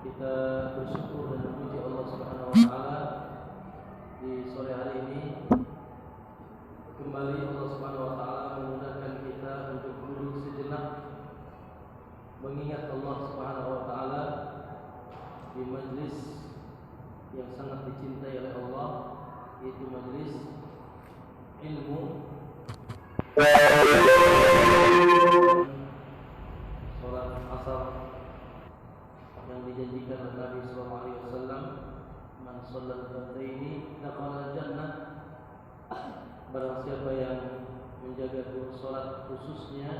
Kita bersyukur dan memuji Allah Subhanahu wa taala di sore hari ini. Kembali Allah Subhanahu wa taala memudahkan kita untuk duduk sejenak mengingat Allah Subhanahu wa taala di majlis yang sangat dicintai oleh Allah, yaitu majlis ilmu. Salat asar yang dijanjikan oleh Nabi sallallahu alaihi wasallam, man shallal fardhaini dakhala jannah. Barang siapa yang menjaga dua salat, khususnya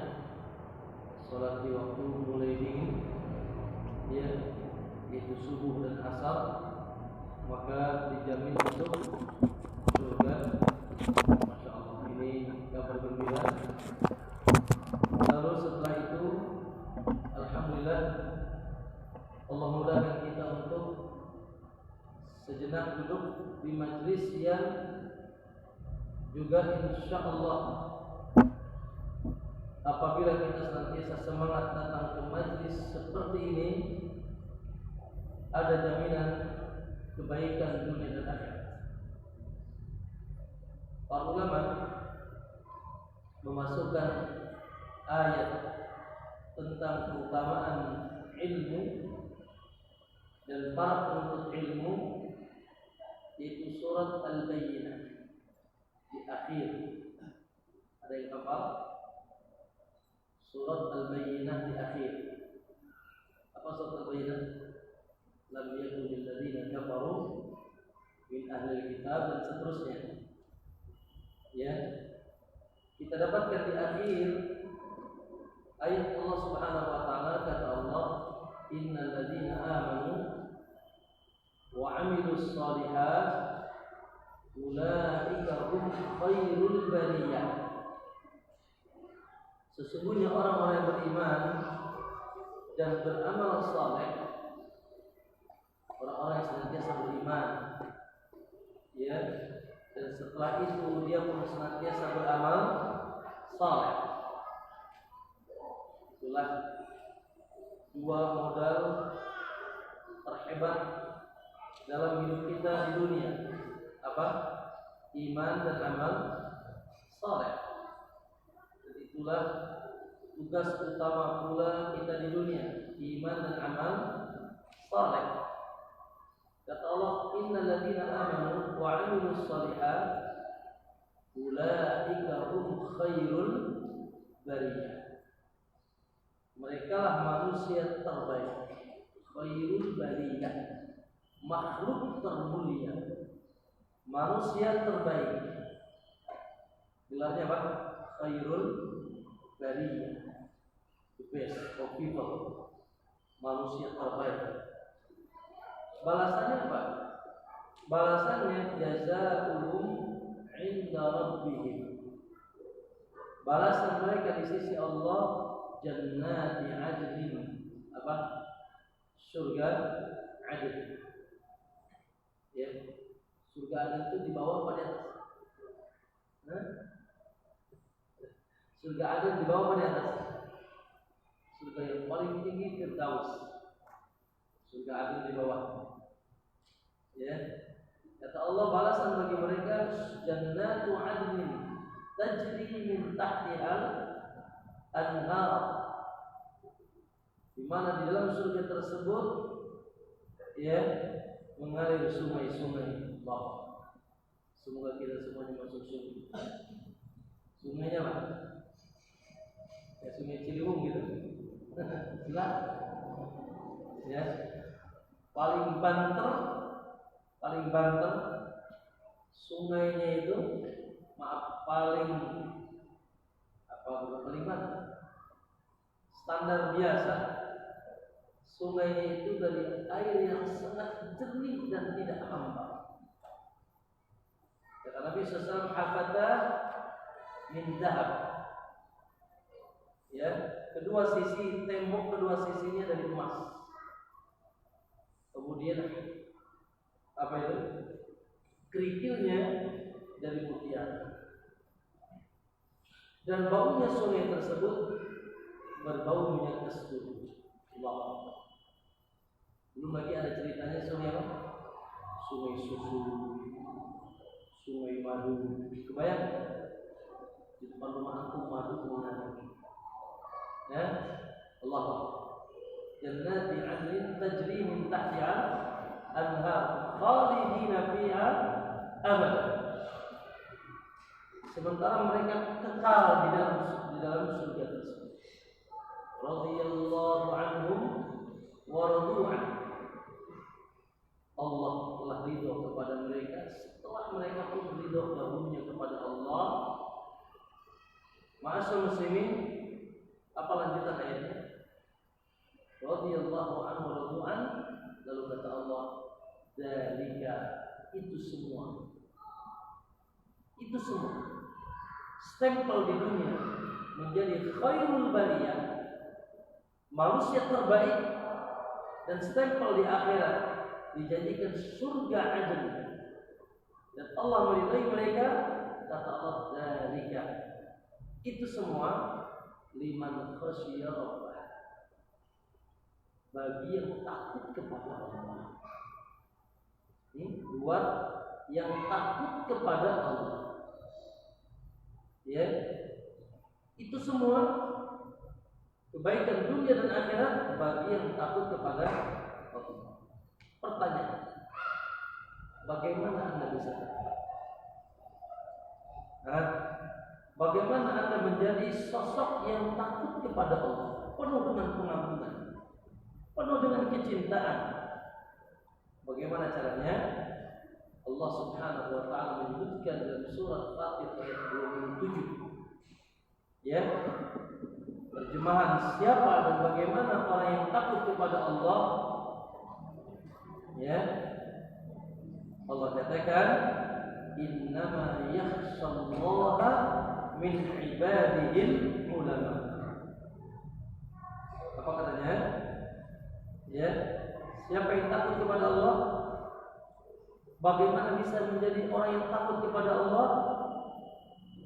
salat di waktu mulai dingin, yaitu subuh dan asar, maka dijamin untuk surga. Masya Allah, ini kabar gembira. Lalu setelah itu, alhamdulillah, Allah mudahkan kita untuk sejenak duduk di majlis yang juga insya Allah apabila kita senantiasa semangat datang ke majlis seperti ini, ada jaminan kebaikan dunia dan akhirat. Para ulama memasukkan ayat tentang keutamaan ilmu dan para penuntut ilmu, yaitu surat Al-Bayyinah di akhir. Ada yang hafal? Surat Al-Bayyinah di akhir. Apa surat Al-Bayyinah? Lam yakunil ladzina kafaru min ahlil kitab, dan seterusnya. Ya, kita dapatkan di akhir ayat Allah Subhanahu wa taala, kata Allah, innal ladzina amanu wa 'amilus shalihat ulaika hum khairul bariyah. Sesungguhnya orang-orang yang beriman dan beramal saleh, orang-orang yang senantiasa beriman, ya, dan setelah itu dia pun senantiasa beramal saleh. Itulah dua modal terhebat dalam hidup kita di dunia. Apa? Iman dan amal saleh. Dan itulah tugas utama pula kita di dunia, iman dan amal saleh. Kata Allah, innal ladzina amanu wa 'amilus shalihat ulaika hum khairul bariyah. Mereka lah manusia terbaik. Khairul bariyah, makhluk termulia, manusia terbaik. Gelarnya apa? Khairul bariyah, the best of people, manusia terbaik. Balasannya apa? Balasannya jazaa'uhum 'inda rabbihim. Balasan mereka di sisi Allah jannati 'adnin. Apa? Surga adn. Ya. Surga adn itu di bawah apa di atas? Surga adn di bawah apa di atas? Surga yang paling tinggi Firdaus. Surga adn di bawah. Ya. Kata Allah, balasan bagi mereka jannatu adnin tajri min tahtihal anhar. Di mana di dalam surga tersebut, ya, mengalir sungai-sungai. Allah, semoga kita semuanya masuk surga. Sungainya apa? Ya, sungai Ciliwung gitu. Jelas. Ya. Paling banter sungainya itu, paling banter standar biasa, sungainya itu dari air yang sangat jernih dan tidak hambar. Kata Nabi SAW, hafata min dahab. Ya, kedua sisi tembok, kedua sisinya dari emas. Kemudian apa itu? Kerikilnya dari mutiara. Dan baunya sungai tersebut berbau minyak kasturi. Allah. Belum lagi ada ceritanya sungai apa? Sungai susu, sungai madu. Kebayang? Di depan rumah aku madu mengalir. Ya, Allah. Jannati 'adnin tajri min tahtiha anhar khalidina fiha abada. Sementara mereka kekal di dalam surga tersebut. Radhiyallahu anhum wa radu an. Allah telah ridho kepada mereka setelah mereka pun ridho barunya kepada Allah. Ma'asyiral muslimin, apa lanjutan ayatnya? Radhiyallahu anhu wa radu an. Lalu kata Allah, dzalika, itu semua stempel di dunia menjadi khairul bariyah, manusia terbaik, dan stempel di akhirat dijanjikan surga adil, dan Allah meridai mereka. Kata Allah, dzalika, itu semua liman khasyiya rabbah, bagi yang takut kepada Allah. Ini buat yang takut kepada Allah. Ya, itu semua kebaikan dunia dan akhirat bagi yang takut kepada Allah. Pertanyaan, bagaimana Anda bisa takut? Bagaimana Anda menjadi sosok yang takut kepada Allah, penuh dengan pengampunan, penuh dengan kecintaan? Bagaimana caranya? Allah Subhanahu wa taala menyebutkan dalam surat Fatir ayat 27. Ya. Terjemahan siapa dan bagaimana orang yang takut kepada Allah? Ya. Allah katakan, innama yakhshallaha min ibadihil ulama. Apa katanya? Ya. Siapa yang takut kepada Allah? Bagaimana bisa menjadi orang yang takut kepada Allah?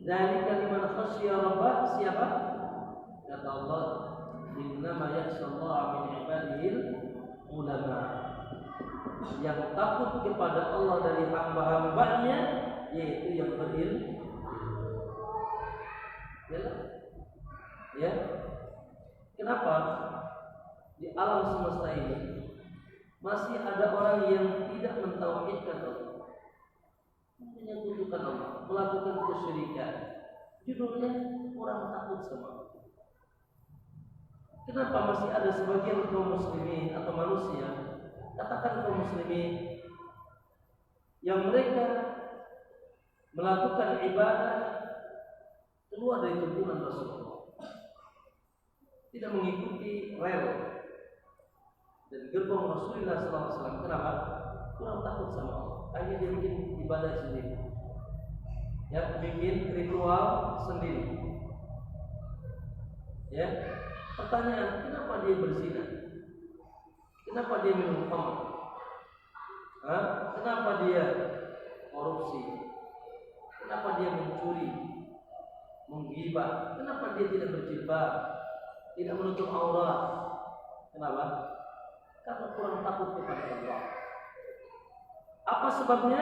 Dzalika liman khasyiya rabbah. Siapa? Kata Allah, innama yakhshallaha min ibadihil ulama. Yang takut kepada Allah dari hamba-hambanya, yaitu yang berilmu. Ya. Kenapa di alam semesta ini masih ada orang yang tidak mentauhidkan Allah, menyekutukan Allah, melakukan kesyirikan? Judulnya kurang takut sama Allah. Kenapa masih ada sebagian kaum muslimin atau manusia, katakan kaum muslimin, yang mereka melakukan ibadah keluar dari tuntunan Rasulullah, tidak mengikuti rel dan gerbong Rasulullah SAW? Kenapa? Kurang takut sama Allah. Akhirnya dia bikin ibadah sendiri, ya, bikin ritual sendiri. Ya, pertanyaan, kenapa dia berzina? Kenapa dia minum khamr? Kenapa dia korupsi? Kenapa dia mencuri, menggibah? Kenapa dia tidak berjilbab, tidak menutup aurat? Kenapa? Karena kurang takut kepada Allah. Apa sebabnya?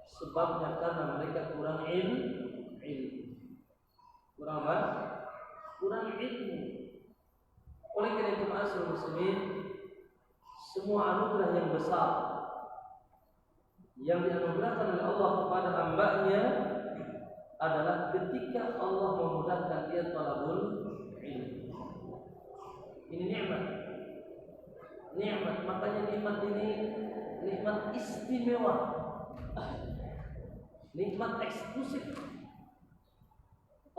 Sebabnya karena mereka kurang ilmu. Kurang apa? Kurang ilmu. Oleh karena itu, ma'asyiral muslimin, semua anugerah yang besar yang dianugerahkan oleh Allah kepada hamba-Nya adalah ketika Allah memudahkan dia talabul ilmu. Ini nikmat. Makanya nikmat ini nikmat istimewa, nikmat eksklusif.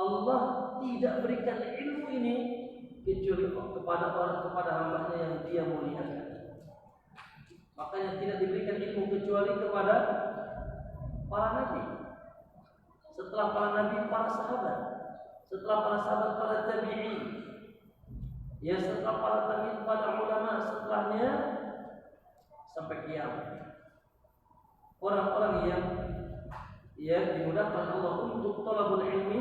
Allah tidak berikan ilmu ini kecuali kepada hamba-Nya yang Dia muliakan. Makanya tidak diberikan ilmu kecuali kepada para nabi. Setelah para nabi, para sahabat. Setelah para sahabat, para tabi'in. Ya, setelah para tabi'in, para ulama. Setelahnya sampai kiamat, orang-orang yang dimudahkan Allah untuk thalabul ilmi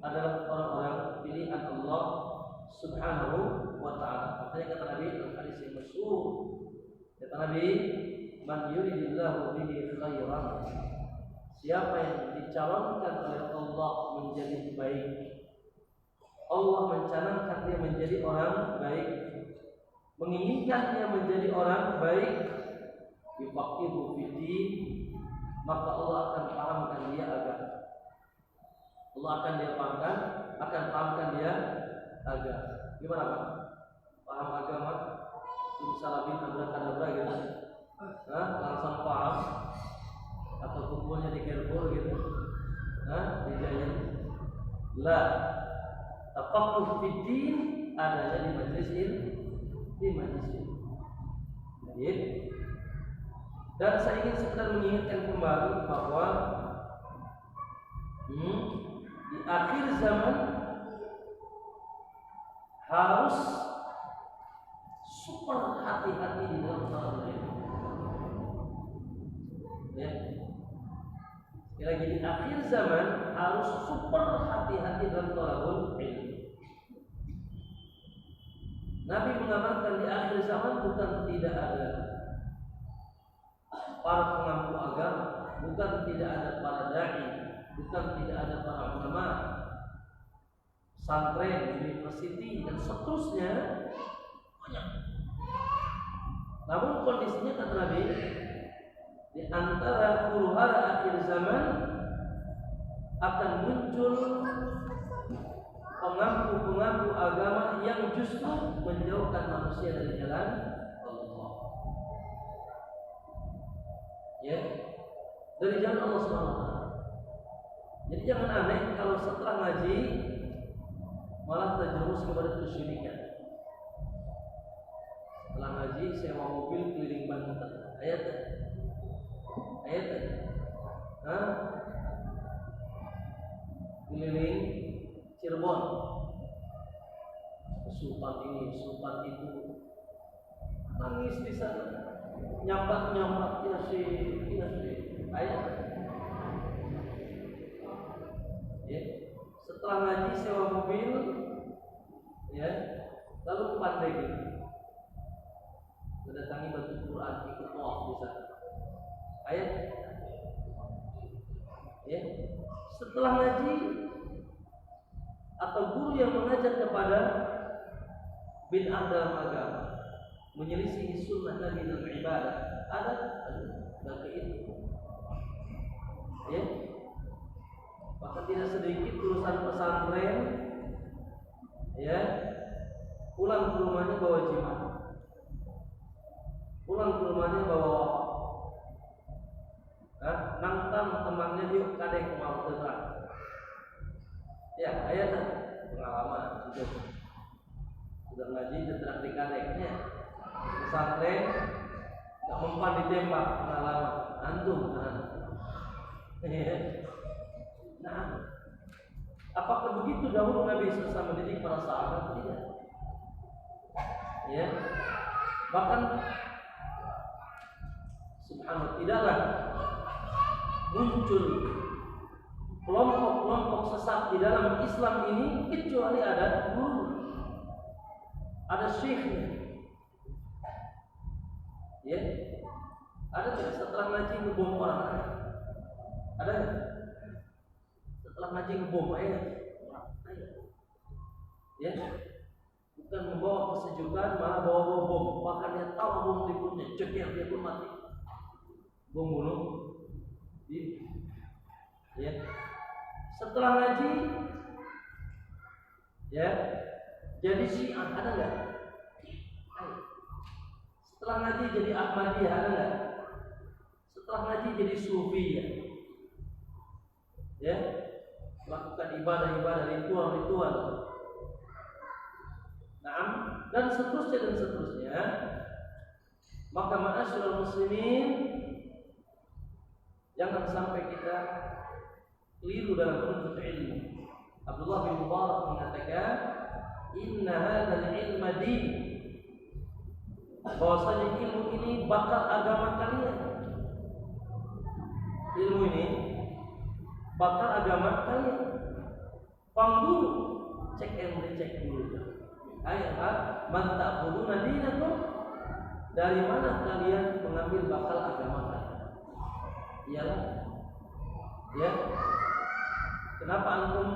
adalah orang-orang pilihan Allah Subhanahu wa ta'ala. Makanya kata Nabi dalam hadis yang masyhur, Kata Nabi, man yuridillahu bihi khairan, siapa yang dicalonkan oleh Allah menjadi baik, Allah mencanangkan dia menjadi orang baik, menginginkan dia menjadi orang baik, yufaqihu fiddin, maka Allah akan pahamkan dia agama. Allah akan pahamkan dia agama. Gimana Pak? Paham agama? Simsalabim abrakadabra gitu? Langsung paham? Atau kumpulnya di Carrefour gitu? Di Giant? La. Tafaqquh fiddin adanya di majlis ilmu. Dan saya ingin sekedar mengingatkan kembali bahwa di akhir zaman harus super hati-hati di dalam thalabul ilmi. Ya. Sekali lagi, di akhir zaman harus super hati-hati dalam thalabul ilmi. Nabi mengabarkan di akhir zaman bukan tidak ada para pengampu agama, bukan tidak ada para dai, bukan tidak ada para ulama, pesantren, university dan seterusnya banyak. Namun kondisinya kata Nabi, di antara huru-hara akhir zaman akan muncul pengampu-pengampu agama yang justru menjauhkan manusia dari jalan Allah. Ya, dari jalan Allah SWT. Jadi jangan aneh kalau setelah ngaji malah terjerumus kepada kesyirikan. Setelah ngaji sewa mobil keliling Banten. Ayat. Keliling Cirebon, sultan ini, sultan itu, nangis di sana, nyambat ya sih, ayat. Ya. Setelah ngaji sewa mobil, ya, lalu pandai gitu, mendatangi batu Quran, ikut tawaf di sana, ayat. Ya. Setelah ngaji atau guru yang mengajak kepada bid'ah dalam agama, menyelisihi sunnah Nabi dalam ibadah, ada itu. Ya. Maka tidak sedikit lulusan pesantren, ya, pulang ke rumahnya bawa jimat, pulang ke rumahnya bawa wafat, nangtam temannya dia kadek mau terang. Ya, ayat pengalaman sudah ngaji dan di kadeknya pesantren nggak mempan ditembak, pengalaman antum. Nah, apakah begitu dahulu Nabi SAW mendidik para sahabat? Tidak. Ya, bahkan subhanallah, tidaklah muncul kelompok-kelompok sesat di dalam Islam ini kecuali ada guru, ada syekhnya. Ya, ada tidak setelah ngaji ngebom orang? Ada? Setelah ngaji ngebom ayat? Ya, bukan membawa kesejukan, malah bawa bom. Bahkan dia tahu bom dibunuhnya, ceker dia pun mati. Bom bunuh, ya. Setelah ngaji, ya, jadi Syiah ada nggak? Setelah ngaji jadi Ahmadiyah ada nggak? Setelah ngaji jadi Sufi, ya, melakukan ibadah-ibadah, ritual-ritual, dan seterusnya. Maka ma'asyiral muslimin, jangan sampai kita keliru dalam menuntut ilmu. Abdullah bin Mubarak mengatakan, inna hadzal ilma din, bahwasanya ilmu ini bakal agama kalian. Ilmu ini bakal agama kalian. Panggul, cek and recheck dulu. Ayat man ta'khuduna dinakum dari mana kalian mengambil bakal agama kalian? Iyalah, ya. Kenapa antum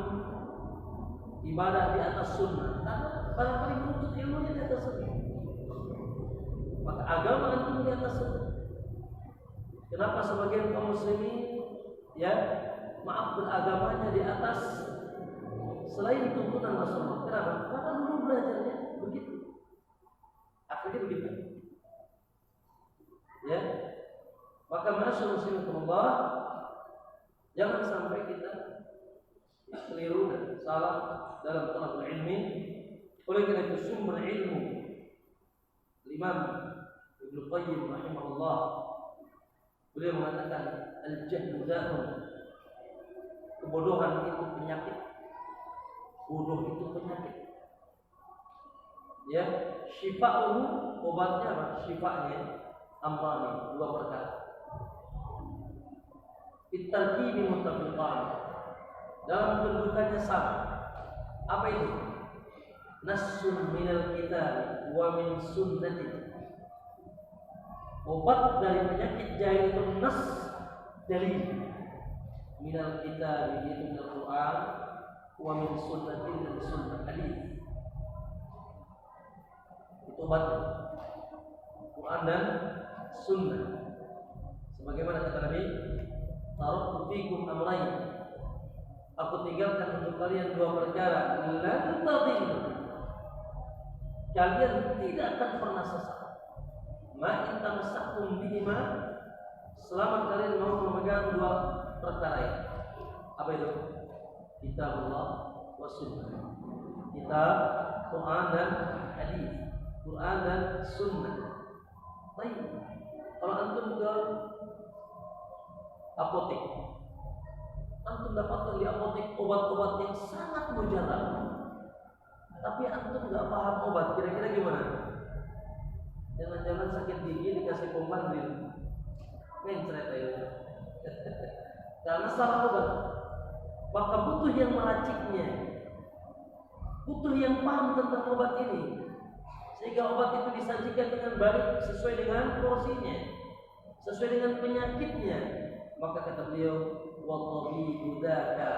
ibadah di atas sunnah? Karena barangkali menuntut ilmunya di atas sunnah. Maka agama antum di atas sunnah. Kenapa sebagian kaum muslimin ya maaf beragamanya di atas selain tuntunan Rasulullah? Kenapa? Karena dulu belajarnya begitu. Akhirnya begitu. Ya. Maka masyaallah muslimin, jangan sampai kita keliru dan salah dalam talabul ilmi. Oleh karena itu sumber ilmu Imam Ibnu Qayyim rahimahullah beliau mengatakan al-jahlu da'un, kebodohan itu penyakit. Bodoh itu penyakit. Ya, syifa'uhu, obatnya apa? Syifa'nya amrani, dua perkara. At-tarkibi muttafiqan, dalam kedudukannya sama. Apa itu? Nassun minal kitab wa min sunnati. Obat dari penyakit jahil itu nas dari minal kitab, yaitu dari Al-Quran, wa min sunnati, dari sunnah hadis. Itu obat Quran dan sunnah. Sebagaimana kata Nabi, taraktu fikum amrayn, aku tinggalkan untuk kalian dua perkara, lan tadillu, kalian tidak akan pernah sesat. Ma in tamassaktum bihima, selama kalian mau memegang dua perkara ini. Apa itu? Kitabullah wa sunnah. Kitab, Quran dan hadis. Quran dan sunnah. Baik. Kalau antum ke apotek, antum dapatkan di apotek obat-obat yang sangat mujarab, tapi antum nggak paham obat, kira-kira gimana? Jangan-jangan sakit gigi dikasih Pompadril, mencret aja. Karena salah obat. Maka butuh yang meraciknya, butuh yang paham tentang obat ini, sehingga obat itu disajikan dengan baik sesuai dengan porsinya, sesuai dengan penyakitnya. Maka kata beliau, wallahi dzaka,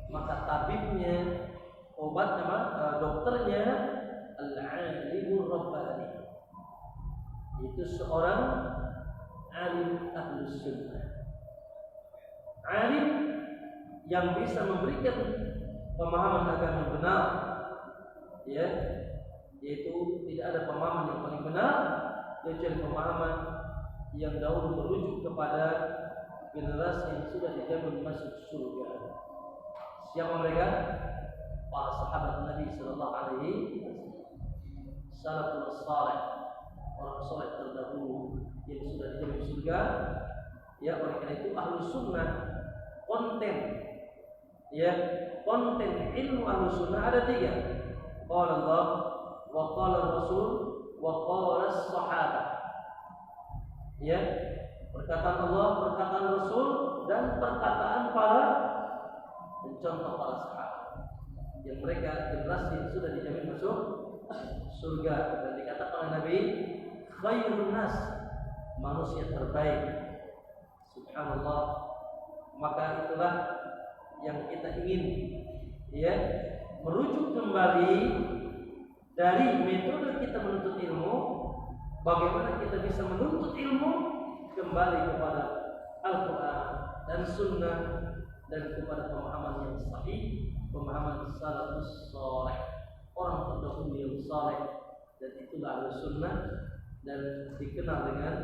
maka tabibnya, obatnya, dokternya al-alimur rabbani, itu seorang alim ahlus sunnah, alim yang bisa memberikan pemahaman agama yang benar, ya, yaitu tidak ada pemahaman yang paling benar kecuali pemahaman yang dahulu merujuk kepada generasi yang sudah dijamin masuk surga. Siapa mereka? Para sahabat Nabi Sallallahu Alaihi Wasallam, salafus saleh, orang soleh terdahulu yang sudah dijamin surga. Ya, oleh karena itu ahlus sunnah, konten, ya, konten ilmu ahlus sunnah ada tiga. Qala Allah, wa qala Rasul, wa qala as-sahabah. Ya, perkataan Allah, perkataan Rasul, dan perkataan para mencontoh para sahabat yang mereka generasi yang sudah dijamin masuk surga. Dan dikatakan oleh Nabi, khairun nas, manusia terbaik. Subhanallah. Maka itulah yang kita ingin, ya, merujuk kembali dari metode kita menuntut ilmu. Bagaimana kita bisa menuntut ilmu kembali kepada Al-Quran dan Sunnah, dan kepada pemahaman yang sahih, pemahaman salafus saleh, orang terdahulu yang saleh. Dan itulah Al-Sunnah, dan dikenal dengan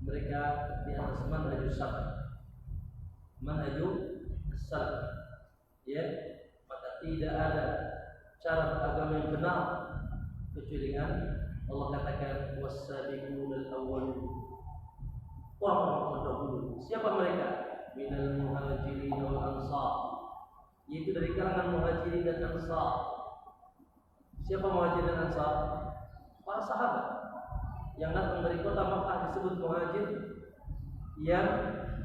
mereka di atas manhajus salaf, manhajus salaf. Ya, maka tidak ada cara beragama yang benar kecuali dengan Allah katakan was-sabiqunal awwalun, orang-orang terdahulu. Siapa mereka? Minal muhajirin wal ansar, yaitu dari kalangan muhajirin dan ansar. Siapa muhajirin dan ansar? Para sahabat yang datang dari kota Makkah disebut muhajir, yang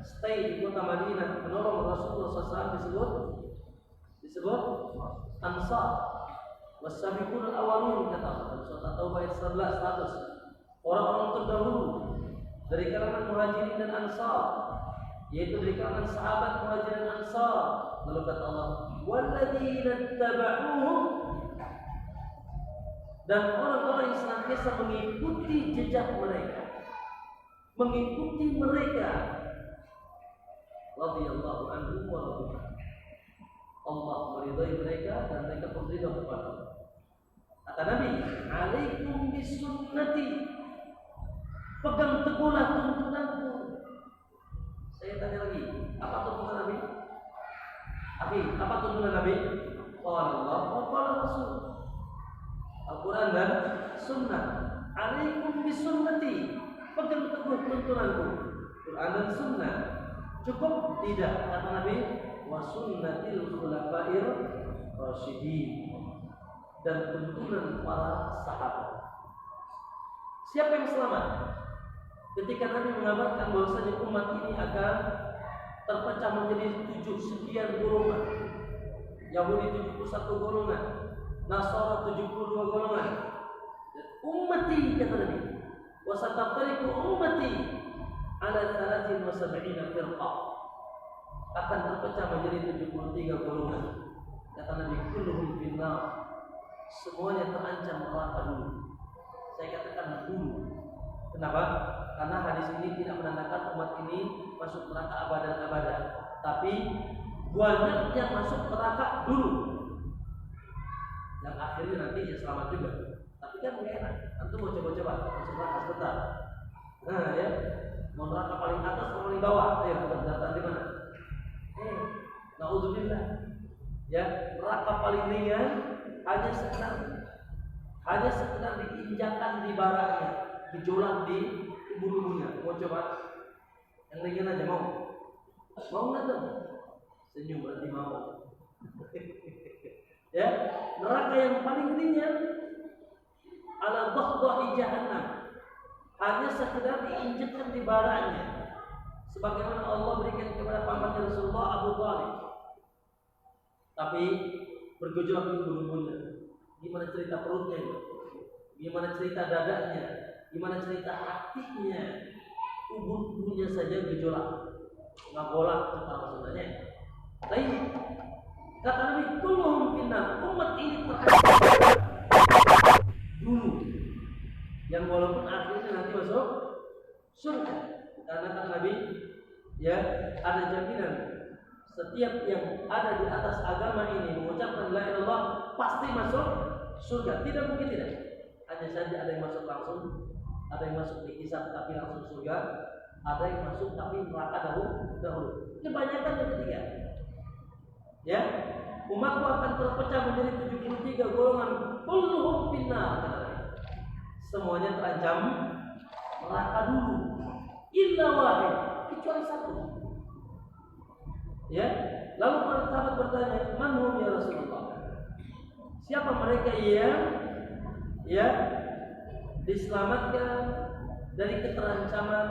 stay di kota Madinah menolong Rasulullah SAW disebut ansar. Was-sabiqunal awwalun, kata Allah dalam surat At-Taubah ayat 11. orang-orang terdahulu dari kalangan Muhajirin dan Ansar, yaitu dari kalangan sahabat Muhajirin dan Ansar. Lalu kata Allah, walladzina tabauhum, dan orang-orang yang senantiasa mengikuti jejak mereka, mengikuti mereka, radhiyallahu anhum wa radu anhu. Allah meridai mereka dan mereka pun ridha kepada Allah. Kata Nabi, alaikum bisunnati, pegang teguhlah tuntunanku. Saya tanya lagi, apa tuntunan Nabi? Apa tuntunan Nabi? Qala Allah wa qala Rasul. Al-Quran dan Sunnah. Alaikum bisunnati, pegang teguh tuntunanku. Quran dan Sunnah. Cukup? Tidak. Kata Nabi, wa sunnatil khulafair rasyidin, dan tuntunan para sahabat. Siapa yang selamat? Ketika Nabi mengabarkan bahwasanya umat ini akan terpecah menjadi 7 sekian golongan. Yahudi 71 golongan, Nasara 72 golongan. Dan ummati, kata Nabi, wa sataftariqu ummati ala 73 firqah, akan terpecah menjadi 73 golongan. Kata Nabi, kulluhum finnar, semuanya terancam neraka dulu. Saya katakan dulu. Kenapa? Karena hadis ini tidak menandakan umat ini masuk neraka abadan-abadan, tapi banyak yang masuk neraka dulu, yang akhirnya nanti ya selamat juga. Tapi kan nggak enak. Antum mau coba-coba masuk neraka sebentar. Nah ya, mau neraka paling atas atau paling bawah? Ayo daftar di mana? Naudzubillah. Ya, neraka paling ringan hanya sekedar diinjakan di baraknya, gejolak di tubuh-tubuhnya. Mau coba? Yang ringan aja mau? Mau nggak tuh? Senyum berarti mau. Ya, neraka yang paling ringan ala dhahdahi jahannam, hanya sekedar diinjakkan di baraknya, sebagaimana Allah berikan kepada pamannya Rasulullah Abu Thalib. Tapi bergejolak di tubuh-tubuhnya. Gimana cerita perutnya itu? Gimana cerita dadanya? Gimana cerita hatinya? Tubuhnya saja gejolak, nggak bolak kata maksudnya. Tapi kata Nabi, kulluhum finnar, umat ini terancam dulu, yang walaupun akhirnya nanti masuk surga. Karena kata Nabi, ya, ada jaminan setiap yang ada di atas agama ini mengucapkan la ilaha illallah pasti masuk surga. Tidak mungkin tidak. Hanya saja ada yang masuk langsung, ada yang masuk dihisab tapi langsung surga, ada yang masuk tapi neraka dahulu. Kebanyakan yang ketiga. Ya, umatku akan terpecah menjadi 73 golongan, kulluhum finnar. Semuanya terancam neraka dulu. Illa wahid, kecuali satu. Ya, lalu para sahabat bertanya, "Man hum ya Rasulullah?" Siapa mereka yang diselamatkan dari keterancaman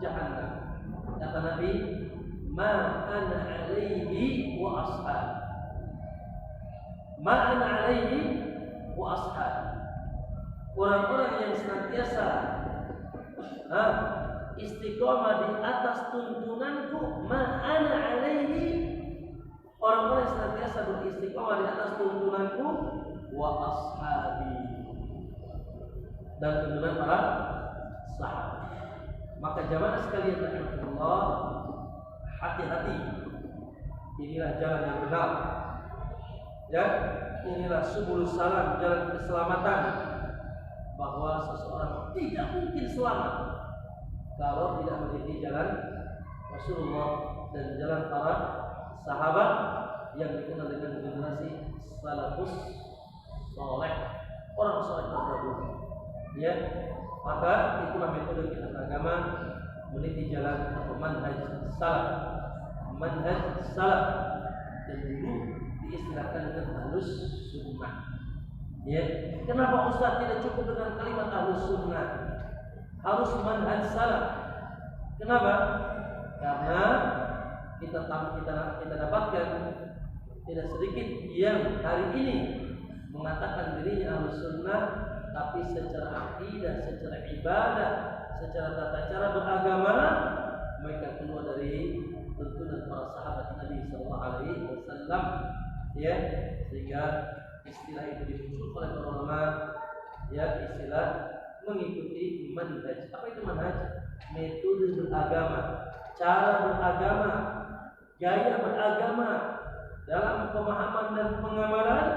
jahannam? Kata Nabi, "Ma ana alaihi wa ashab." Ma ana alaihi wa ashab. Orang-orang yang senantiasa istiqomah di atas tuntunanku, ma ana alaihi, orang-orang yang senantiasa beristiqomah di atas tuntunanku, wa ashabi, dan tuntunan para sahabat. Maka jamaah sekalian rahimakumullah, hati-hati. Inilah jalan yang benar. Ya, inilah subul salam, jalan keselamatan. Bahwa seseorang tidak mungkin selamat kalau tidak mengikuti jalan Rasulullah dan jalan para sahabat yang dikenal dengan generasi salafus soleh, orang soleh terdahulu. Ya, maka itulah metode kita beragama, meniti jalan atau manhaj salaf, dan dulu diistilahkan dengan ahlus sunnah. Ya, kenapa Ustaz tidak cukup dengan kalimat ahlus sunnah? Harus manhaj salaf. Kenapa? Karena kita dapatkan tidak sedikit yang hari ini mengatakan dirinya ahlus sunnah, tapi secara akidah, secara ibadah, secara tata cara beragama mereka keluar dari tuntunan para sahabat Nabi Sallallahu Alaihi Wasallam, ya, sehingga istilah itu dimuncul oleh para ulama, ya, istilah mengikuti manhaj. Apa itu manhaj? Metode beragama, cara beragama, gaya beragama dalam pemahaman dan pengamalan,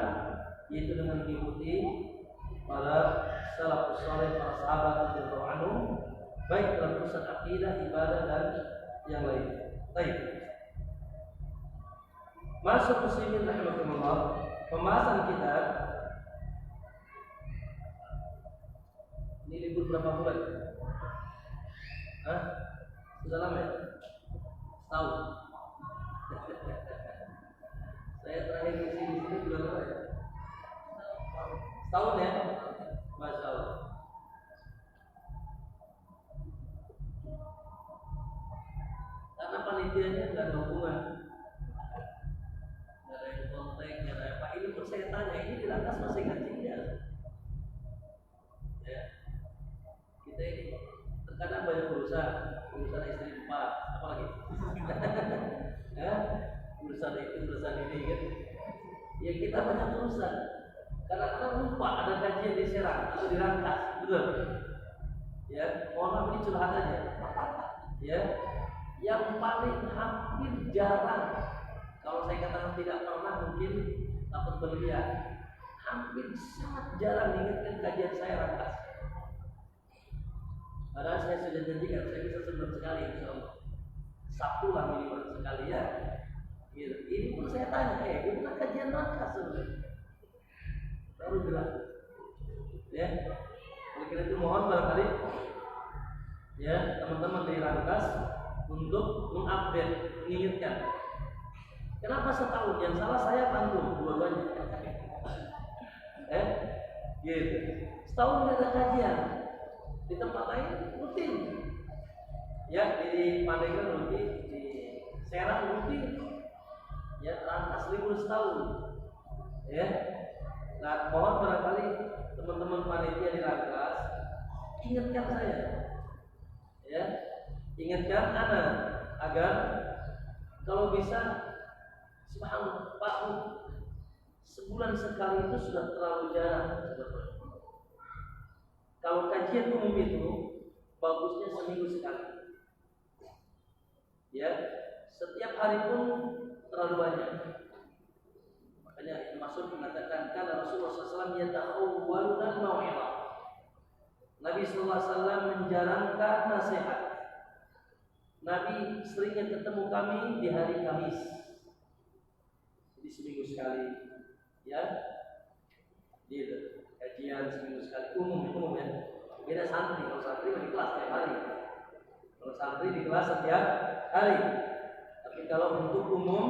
yaitu dengan mengikuti para salafus saleh, para sahabat radhiyallahu anhum, baik dalam urusan akidah, ibadah dan yang lain. Baik. Masuk muslimin rahimakumullah, pembahasan kita ini libur berapa bulan? Hah? Sudah lama ya? Setahun. Saya terakhir di sini bulan apa ya? Setahun ya? Masya Allah. Karena panitianya nggak ada hubungan, nggak ada yang kontak, nggak ada apa. Ini pun saya tanya, ini di lantas masih ngaji tidak? Ya, kita ini terkadang banyak urusan istri 4, apa lagi? Ya, urusan itu, urusan ini kan? Ya kita banyak urusan. Kadang-kadang lupa ada kajian di Serang atau di Rangkas, betul? Ya, mohon maaf ini curhat aja. Ya, yang paling hampir jarang, kalau saya katakan tidak pernah mungkin takut berlebihan, hampir sangat jarang diingatkan kajian saya Rangkas. Padahal saya sudah janjikan saya bisa sebulan sekali, insyaallah. Sabtu lah minimal sekali ya. Gitu. Ini pun saya tanya, gimana kajian Rangkas sebenarnya? Baru bilang, ya. Oleh karena itu mohon barangkali, ya, teman-teman di Rangkas untuk mengupdate, mengingatkan. Kenapa setahun? Yang salah saya pantun dua-duanya. Gitu. Setahun tidak ada kajian. Di tempat lain rutin. Ya, di Pandeglang rutin, di Serang rutin. Ya, Rangkas libur setahun. Ya. Nah, mohon barangkali teman-teman panitia di Rangkas ingatkan saya. Ya. Ingatkan Ana agar kalau bisa, subhanallah, Pak, sebulan sekali itu sudah terlalu jarang sebetulnya. Kalau kajian umum itu bagusnya seminggu sekali. Ya, setiap hari pun terlalu banyak. Makanya Ibnu Mas'ud mengatakan kana Rasulullah SAW yatahawwaluna al-mau'izah. Nabi SAW menjarangkan nasihat. Nabi seringnya ketemu kami di hari Kamis. Jadi seminggu sekali, ya. Gitu. Kajian seminggu sekali, umum ya. Beda santri, kalau santri di kelas setiap hari. Kalau santri di kelas setiap hari. Tapi kalau untuk umum,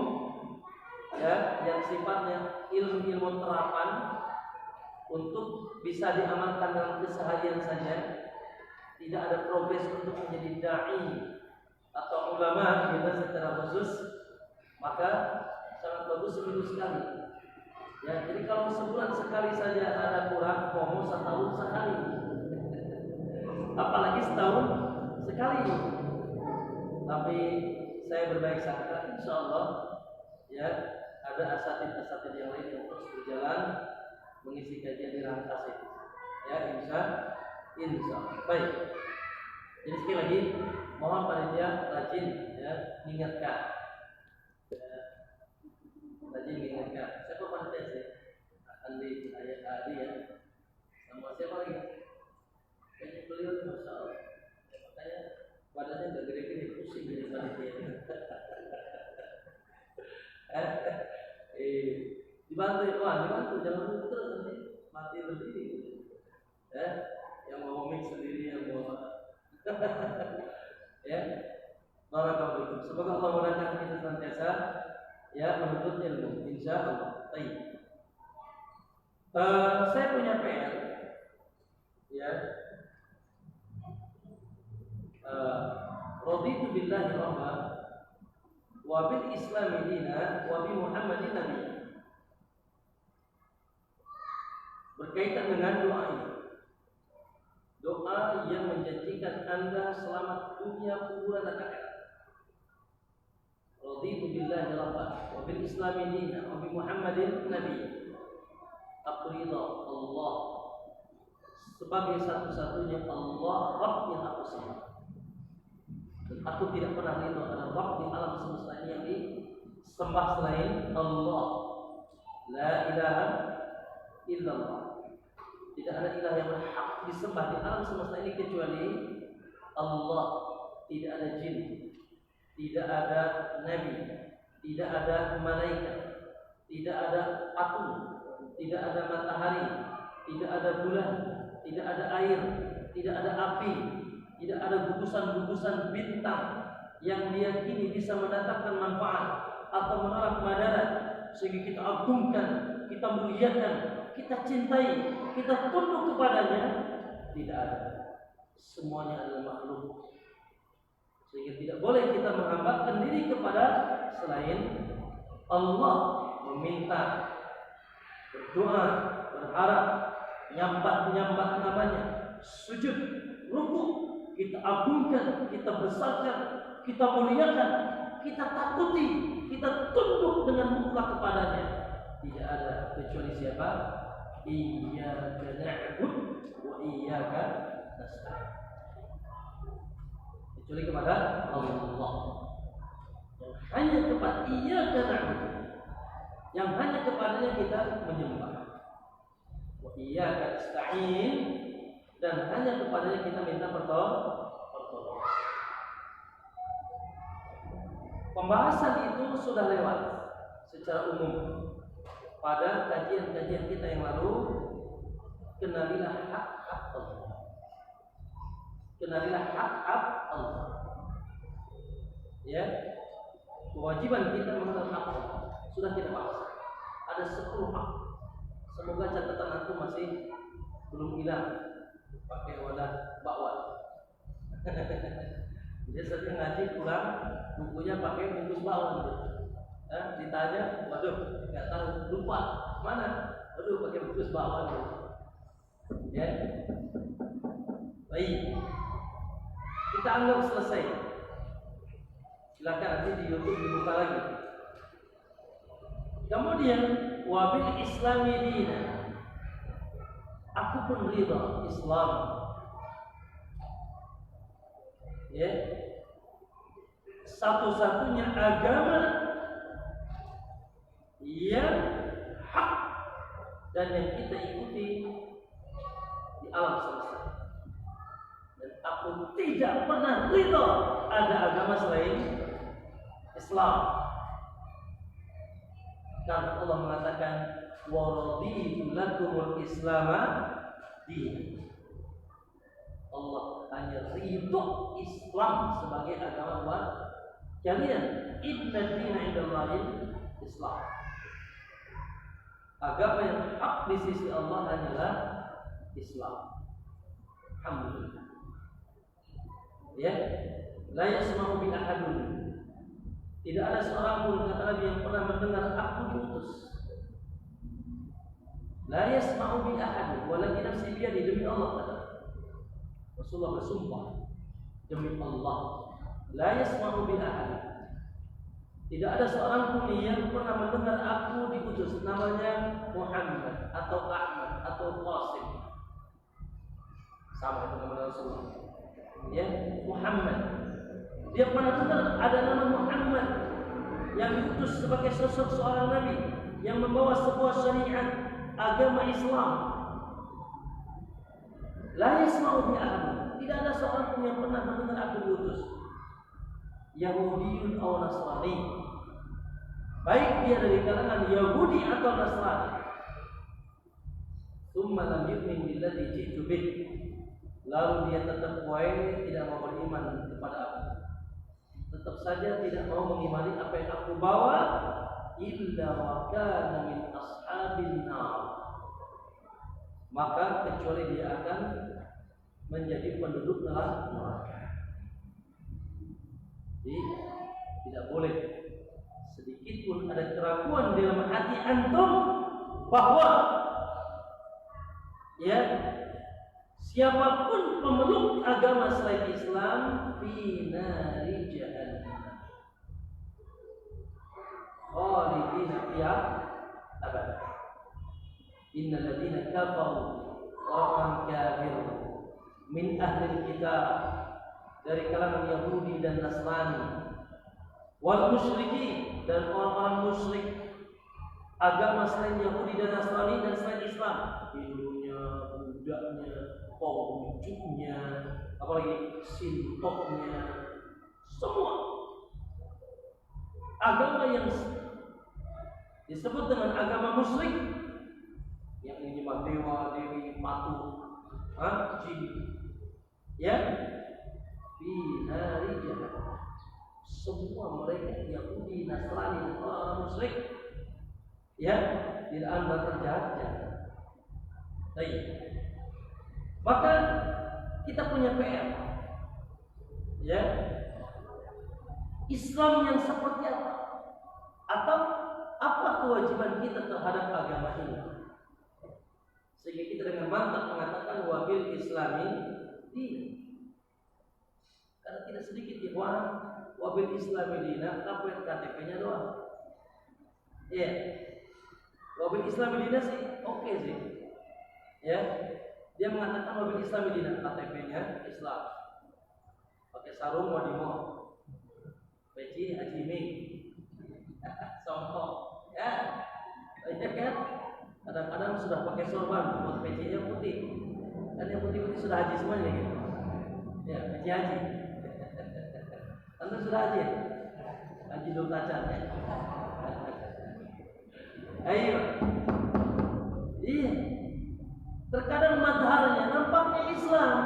ya, yang sifatnya ilmu terapan untuk bisa diamalkan dalam keseharian saja, tidak ada progres untuk menjadi dai atau ulama kita secara khusus, maka sangat bagus seminggu sekali. Ya, jadi kalau sebulan sekali saja ada kurang, mau setahun sekali, apalagi setahun sekali. Tapi saya berbaik sangka, insya Allah, ya, ada asatid yang lain yang terus berjalan mengisi kajian di Rangkas itu. Ya, insya Allah. Baik. Jadi sekali lagi, mohon panitia rajin, ya, mengingatkan. Rajin mengingatkan. Siapa panitia sih? Andi, ayah Adi ya. Sama siapa lagi? Kayaknya beliau itu Masya Allah. Makanya badannya udah gede-gede, pusing jadi panitia. Dibantu ya, dibantu, jangan dulu terus nanti mati berdiri. Yang mau mix sendiri, yang mau ya, barakallahu. Semoga Allah mudahkan kita senantiasa, ya, menuntut ilmu, insya Allah. Baik. Saya punya PR, ya. Raditu billahi rabba wa bil islami dina wa bi Muhammadin nabi. Berkaitan dengan doa ini. doa yang menjanjikan Anda selamat dunia, kuburan dan akhirat. Raditu billahi rabban wa bil islami dinan wa bi Muhammadin nabiyyan. Aku ridha Allah sebagai satu-satunya Allah Rabb yang aku sembah. Dan aku tidak pernah ridha ada Rabb di alam semesta ini yang disembah selain Allah. La ilaha illallah. Tidak ada ilah yang berhak disembah di alam semesta ini kecuali Allah. Tidak ada jin, tidak ada nabi, tidak ada malaikat, tidak ada atom, tidak ada matahari, tidak ada bulan, tidak ada air, tidak ada api, tidak ada gugusan-gugusan bintang yang diyakini bisa mendatangkan manfaat atau menolak madarat, sehingga kita agungkan, kita muliakan, kita cintai, kita tunduk kepadanya. Tidak ada. Semuanya adalah makhluk. Sehingga tidak boleh kita menghambakan diri kepada selain Allah, meminta, berdoa, berharap, nyambat namanya, sujud, rukuk, kita agungkan, kita besarkan, kita muliakan, kita takuti, kita tunduk dengan mutlak kepadanya. Tidak ada kecuali siapa? Iyyaka na'budu wa iyyaka nasta'in. Kecuali kepada Allah. Yang hanya kepada iyyaka na'budu, yang hanya kepadanya kita menyembah. Wa iyyaka nasta'in, dan hanya kepadanya kita minta pertolongan. Pembahasan itu sudah lewat secara umum pada kajian-kajian kita yang lalu. Kenalilah hak-hak Allah. Kenalilah hak-hak Allah. Ya, kewajiban kita mengenal hak Allah sudah kita bahas. Ada 10 hak. Semoga catatan antum masih belum hilang. Pakai wadah bakwan. Dia sering ngaji pulang bukunya pakai bungkus bakwan. Ditanya, waduh, nggak tahu, lupa mana? Waduh, pakai bungkus bakwan. Ya, baik. Kita anggap selesai. Silakan nanti di YouTube dibuka lagi. Kemudian, wabil Islami dina. Aku pun ridha Islam. Ya, satu-satunya agama yang hak dan yang kita ikuti di alam semesta. Dan aku tidak pernah ridha ada agama selain Islam. Karena Allah mengatakan wa raditu lakumul islama din. Allah hanya ridho Islam sebagai agama buat kalian. Inna dina indallahi Islam. Agama yang hak di sisi Allah hanyalah Islam. Alhamdulillah. Ya, la yasma'u bi ahadun. Tidak ada seorang pun kata Nabi yang pernah mendengar aku diutus. La yasma'u bi ahadun walakin nafsi bi yadi, demi Allah kata Rasulullah bersumpah demi Allah, la yasma'u bi ahadun. Tidak ada seorang pun yang pernah mendengar aku diutus, namanya Muhammad atau Ahmad atau Qasim. Sama itu nama Rasulullah. Ya, Muhammad. Dia pernah dengar ada nama Muhammad yang diutus sebagai sosok seorang nabi yang membawa sebuah syariat agama Islam. La yasma'u bi ahad. Tidak ada seorang pun yang pernah mendengar aku diutus. Yahudiyun atau Nasrani, baik dia dari kalangan Yahudi atau Nasrani. Tsumma lam yu'min billadzi ji'tu bih. Lalu dia tetap tidak mau beriman kepada aku. Tetap saja tidak mau mengimani apa yang aku bawa, illa wa kana min ashabin nar. Maka kecuali dia akan menjadi penduduk neraka. Jadi tidak boleh sedikit pun ada keraguan di dalam hati antum bahwa ya siapapun pemeluk agama selain Islam fi nari jahannam khalidina fiha abada. Innal ladzina kafaru orang kafir min ahli kitab dari kalangan Yahudi dan Nasrani wal musyriki dan orang-orang musyrik agama selain Yahudi dan Nasrani dan selain Islam, Hindunya, Budanya, Konghucunya, apalagi Sintoknya, semua agama yang disebut dengan agama musyrik, yang ini mah dewa, dewi, patung, jin, ya, fi nari jahannam. Semua mereka Yahudi, Nasrani, dan orang musyrik, ya, di dalam neraka jahanam. Baik. Maka kita punya PR, ya. Islam yang seperti apa? Atau apa kewajiban kita terhadap agama ini? Sehingga kita dengan mantap mengatakan wabil islami din. Karena tidak sedikit ikhwan wabil islami dina kapet KTP-nya doang. Ya. Wabil islami dina sih oke sih. Ya. Dia mengatakan wabil islami dina KTP-nya Islam. Pakai sarung wadimo. Peci Haji Ming. Songkok. Ya. Banyak kan? Kadang-kadang sudah pakai sorban, buat pecinya putih. Dan yang putih-putih sudah haji semuanya gitu. Ya, peci haji. Anda sudah haji? Haji Dul Tacan ya. Ayo. Iya. Terkadang mazharnya nampaknya Islam.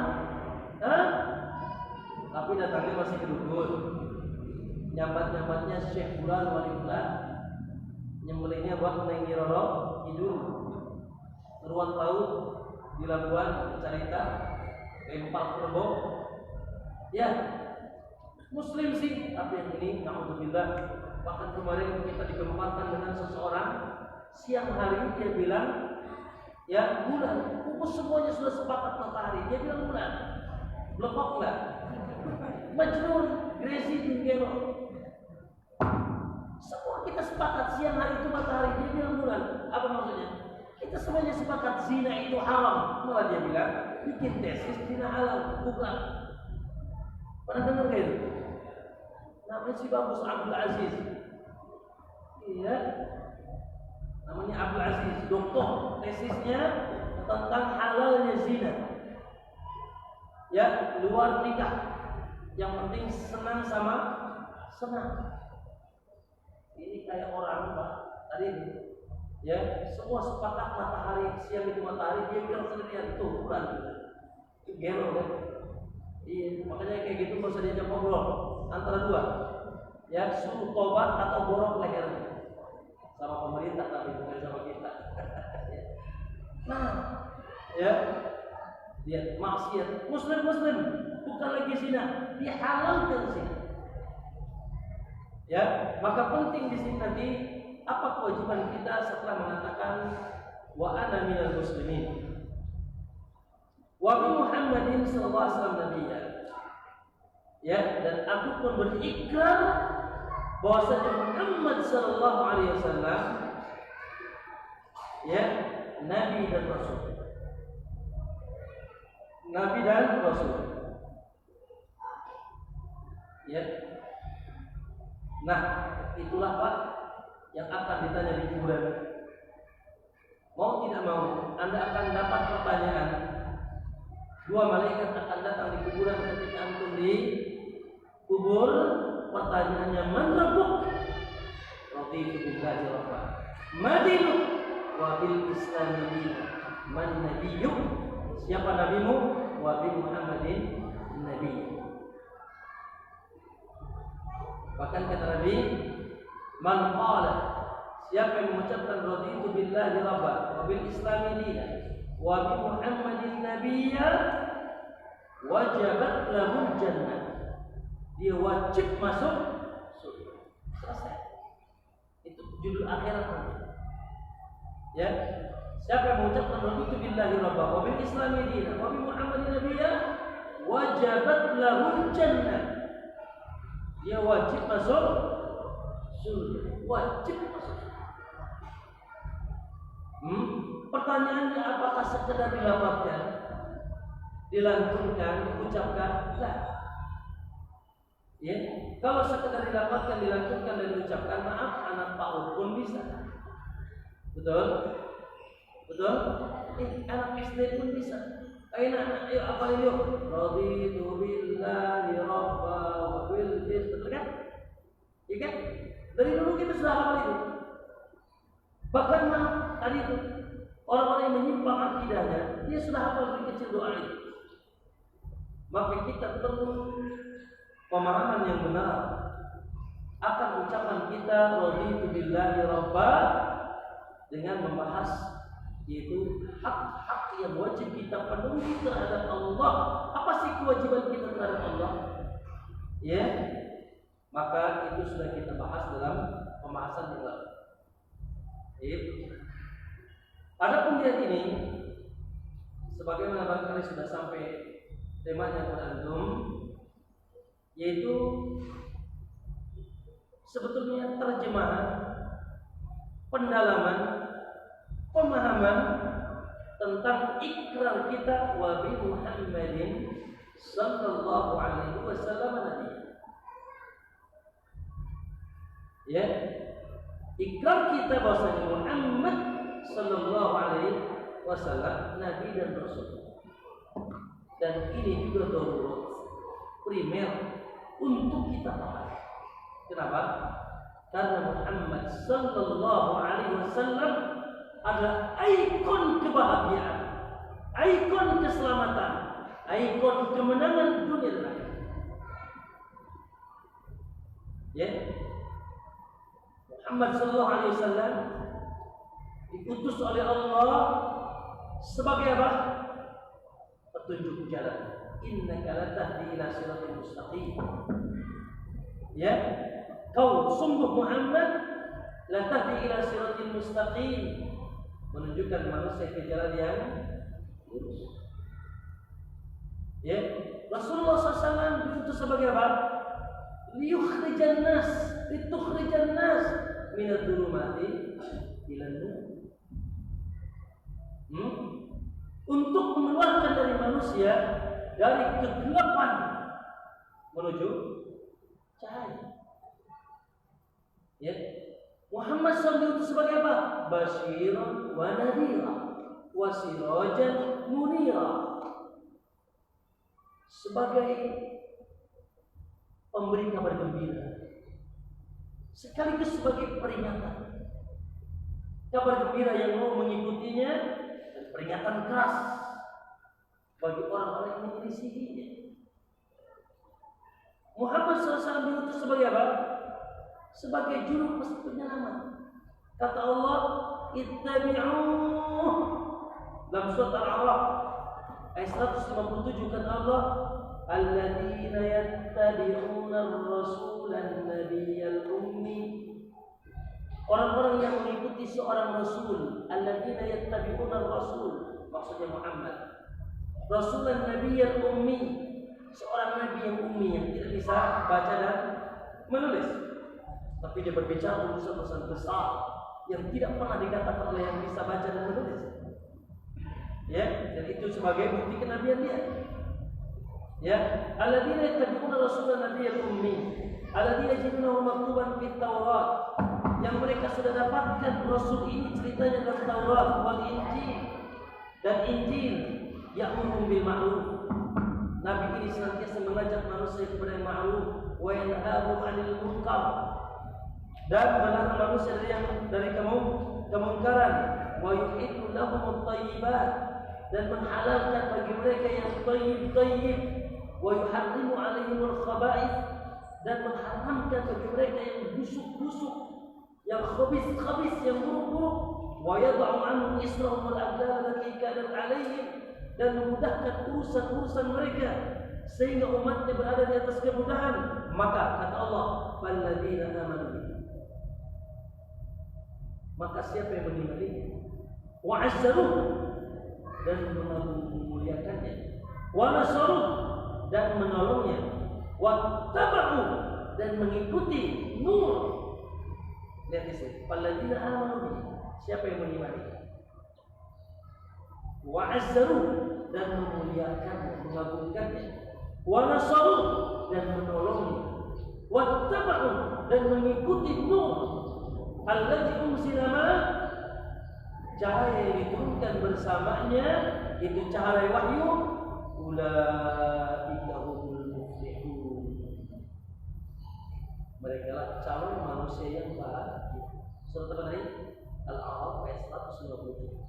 Tapi datangnya masih ke dukun. Nyambat-nyambatnya Syekh Fulan Wali Fulan. Nyembelihnya buat menenggi roro hidung. Ruang laut di Labuan cerita lempar kerbau. Ya. Muslim sih, tapi yang ini na'udzubillah. Bahkan kemarin kita digemparkan dengan seseorang siang hari dia bilang, ya bulan, pupus semuanya sudah sepakat matahari. Dia bilang bulan, blokok lah. Majnun, Gresi, Tunggeno. Semua kita sepakat siang hari itu matahari. Dia bilang bulan. Apa maksudnya? Kita semuanya sepakat zina itu haram. Malah dia bilang bikin tesis zina halal, bukan. Pernah dengar gak itu? Namanya si bagus Abdul Aziz. Iya. Namanya Abdul Aziz, doktor. Tesisnya tentang halalnya zina. Ya, luar nikah. Yang penting senang sama senang. Ini kayak orang Pak tadi ini. Ya, semua sepakat matahari siang itu matahari, dia bilang sendirian itu bulan. Itu gelo kan? Iya, makanya kayak gitu nggak usah diajak ngobrol antara dua. Ya, suruh tobat atau borok lehernya. Sama pemerintah tapi bukan sama kita. Nah, ya, dia maksiat. Muslim bukan lagi zina, dihalalkan zina. Ya, maka penting di sini nanti apa kewajiban kita setelah mengatakan wa ana minal muslimin. Wa bi Muhammadin sallallahu alaihi wasallam nabiyya. Ya, dan aku pun berikrar bahwasanya Muhammad sallallahu alaihi wasallam ya, nabi dan rasul. Nabi dan rasul. Ya. Nah, itulah Pak yang akan ditanya di kuburan. Mau tidak mau, Anda akan dapat pertanyaan. Dua malaikat akan datang di kuburan ketika antum di kubur. Pertanyaannya, man rabbuk? Raditu billahi rabba. Madinu wa bil islami dinan. Man nabiyyuk? Siapa nabimu? Wa bi Muhammadin nabi. Bahkan kata Nabi, man qala, siapa yang mengucapkan raditu billahi rabba wa bil islami dinan wa bi Muhammadin nabiyya wajabat lahul jannah. Dia wajib masuk surga. Selesai. Itu judul akhirat nanti. Ya. Siapa yang mengucapkan raditu billahi rabba wa bil islami dinan wa bi Muhammadin nabiyya wajabat lahul jannah. Dia wajib masuk surga. Wajib masuk surga. Pertanyaannya apakah sekedar dilafazkan, dilantunkan, diucapkan? Tidak. Ya, kalau sekedar dilafazkan, dilantunkan dan diucapkan, maaf, anak PAUD pun bisa. Betul? Betul? Anak SD pun bisa. Ayo apalin yuk. Raditu billahi rabba wa bil islam. Betul kan? Iya kan? Dari dulu kita sudah hafal itu. Bahkan tadi itu orang-orang yang menyimpang akidahnya, dia sudah hafal dari kecil doa itu. Maka kita perlu pemahaman yang benar akan ucapan kita raditu billahi rabba dengan membahas yaitu hak-hak yang wajib kita penuhi terhadap Allah. Apa sih kewajiban kita terhadap Allah? Ya, maka itu sudah kita bahas dalam pembahasan yang lalu. Adapun ayat ini, sebagaimana barangkali sudah sampai temanya kepada antum, yaitu sebetulnya terjemahan, pendalaman, pemahaman tentang ikrar kita wa bi Muhammadin sallallahu alaihi wasallam nabi. Ya, ikrar kita bahwasanya Muhammad sallallahu alaihi wasallam nabi dan rasul. Dan ini juga darurat primer untuk kita paham. Kenapa? Karena Muhammad sallallahu alaihi wasallam adalah ikon kebahagiaan, ikon keselamatan, ikon kemenangan dunia dan akhirat. Ya, Muhammad sallallahu alaihi wasallam diutus oleh Allah sebagai apa? Petunjuk jalan. Innaka latahdi ila siratal mustaqim. Ya, kau sungguh Muhammad latahdi ila siratal mustaqim, menunjukkan manusia ke jalan yang lurus. Ya, Rasulullah SAW diutus sebagai apa? Liyukhrijan nas, litukhrijan nas minadh dhulumati ila nur. Untuk mengeluarkan dari manusia dari kegelapan menuju cahaya. Ya, Muhammad SAW itu sebagai apa? Basyiran wa nadhira wa sirajan munira. Sebagai pemberi kabar gembira, sekaligus sebagai peringatan. Kabar gembira yang mau mengikutinya dan peringatan keras bagi orang-orang yang menyelisihinya. Muhammad SAW diutus sebagai apa? Sebagai juru penyelamat. Kata Allah, ittabi'uh. Dalam surat Al-A'raf ayat 157 kata Allah, alladzina yattabi'una ar-rasulan nabiyyal ummi. Orang-orang yang mengikuti seorang rasul, alladzina yattabi'una ar-rasul, maksudnya Muhammad. Rasulan nabiyyal ummi, seorang nabi yang ummi yang tidak bisa baca dan menulis. Tapi dia berbicara urusan-urusan besar yang tidak pernah dikatakan oleh yang bisa baca dan menulis. Ya, dan itu sebagai bukti kenabian dia. Ya, alladzina yattabi'una rasulan nabiyyal ummi, alladzina yajidunahu maktuban fit Taurat. Yang mereka sudah dapatkan rasul ini ceritanya dalam Taurat wal Injil dan Injil, ya'muru bil ma'ruf. Nabi ini senantiasa mengajak manusia kepada yang ma'ruf wa yanhahu 'anil munkar, dan melarang manusia dari kemungkaran, wa yuhillu lahum at-thayyibat, dan menghalalkan bagi mereka yang thayyib, wa yuharrimu 'alaihim al-khaba'ith, dan mengharamkan bagi mereka yang busuk-busuk, yang khabis, yang buruk-buruk, wa yad'u 'anhum israhum wal aghlal allati kanat 'alaihim, dan memudahkan urusan-urusan mereka sehingga umatnya berada di atas kemudahan. Maka kata Allah, falladzina amanu, maka siapa yang mengimaninya, wa azzaruh dan memuliakannya, wa nasaruh dan menolongnya, wa tabahu dan mengikuti nur. Lihat di sini, alladzina amanu, siapa yang mengimani, wa azzaruh dan memuliakannya, mengagungkannya, wa nasaruh dan menolongnya, wa tabahu dan mengikuti nur alladzi unzila ma'ah, cahaya yang diturunkan bersamanya, itu cahaya wahyu. Ulaika humul muflihun, mereka lah calon manusia yang bahagia. Surat apa tadi? Al-A'raf ayat 150.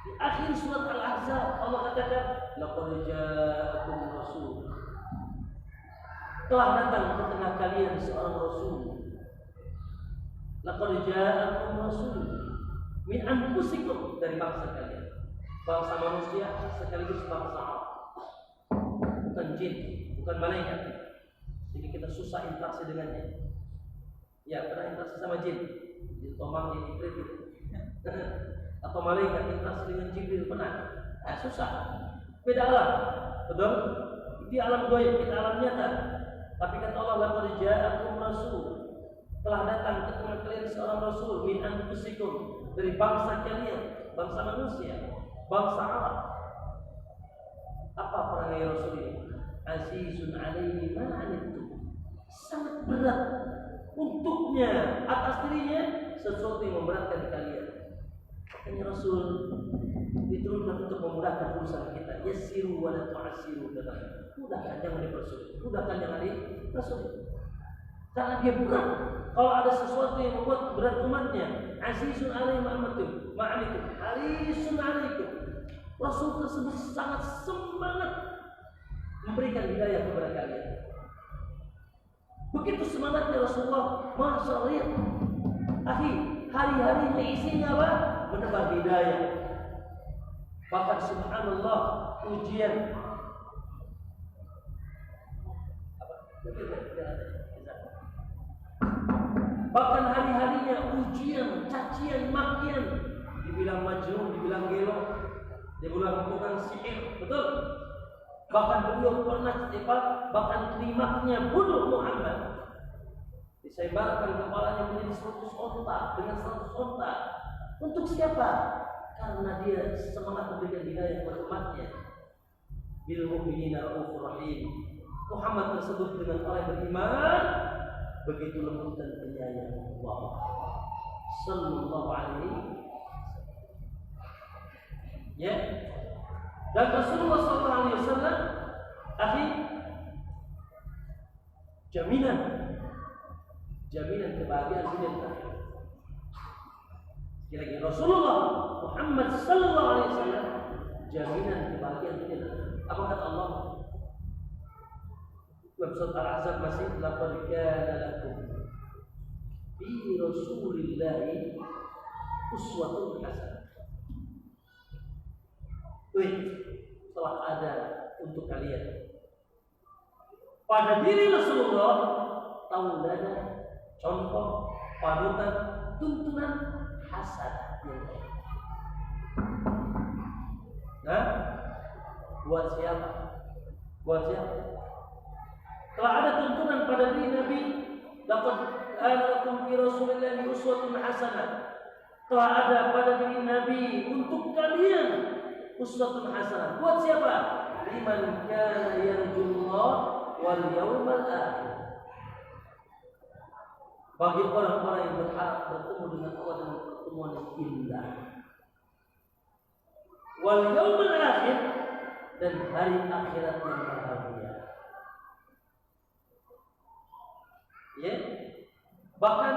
Di akhir surat Al-Ahzab Allah katakan, laqad ja'akum rasul, telah datang ke tengah kalian seorang rasul. Laqad ja'akum rasul min anfusikum, dari bangsa kalian, bangsa manusia sekaligus bangsa Allah, bukan jin, bukan malaikat. Jadi kita susah interaksi dengannya. Ya, pernah interaksi sama jin, jin tomang, jin iblis gitu. Atau malaikat interaksi dengan Jibril pernah? Susah. Beda alam, betul? Di alam gaib, kita alam nyata. Tapi kata Allah, laqad ja'akum rasul, telah datang ke tengah kalian seorang rasul min anfusikum, dari bangsa kalian, bangsa manusia, bangsa Arab. Apa perangai rasul ini? Azizun alaihi ma anittum, sangat berat untuknya, atas dirinya sesuatu yang memberatkan kalian. Makanya Rasul diturunkan untuk memudahkan urusan kita. Yassiru wa la tu'assiru, mudahkan, jangan dipersulit, mudahkan, jangan dipersulit. Karena dia berat. Kalau ada sesuatu yang membuat berat umatnya, azizun alaihi ma'anikum, harisun alaikum, Rasul tersebut sangat semangat memberikan hidayah kepada kalian. Begitu semangatnya Rasulullah, Masya Allah, akhi, hari-harinya isinya apa? Menebar hidayah. Bahkan subhanallah, ujian bahkan hari-harinya ujian, cacian, makian, dibilang majnun, dibilang gelo, dibilang tukang sihir, betul? Bahkan beliau pernah bahkan klimaknya bunuh Muhammad, disebarkan kepalanya menjadi 100 onta, dengan 100 onta. Untuk siapa? Karena dia semangat memberikan hidayah kepada umatnya. Bil mu'minina raufur rahim. Muhammad tersebut dengan orang yang beriman begitu lembut dan penyayang. Allah sallallahu alaihi ya. Dan Rasulullah sallallahu alaihi wasallam akhi, jaminan kebahagiaan dunia dan akhirat. Sekali lagi, Rasulullah Muhammad sallallahu alaihi wasallam jaminan kebahagiaan dunia dan akhirat. Apa kata Allah? Dalam surat Al-Ahzab masih, laqad kana lakum fi Rasulillahi uswatun hasanah. Telah ada untuk kalian pada diri Rasulullah tauladan, contoh, panutan, tuntunan hasanah yang baik. Nah, buat siapa? Buat siapa? Telah ada tuntunan pada diri Nabi, laqad kana lakum fi Rasulillahi uswatun hasanah. Telah ada pada diri Nabi untuk kalian uswatun hasanah. Buat siapa? Liman kana yarjullah wal yawmal akhir. Bagi orang-orang yang berharap bertemu dengan Allah dengan pertemuan yang indah. Wal yawmal akhir, dan hari akhirat yang bahagia. Ya. Bahkan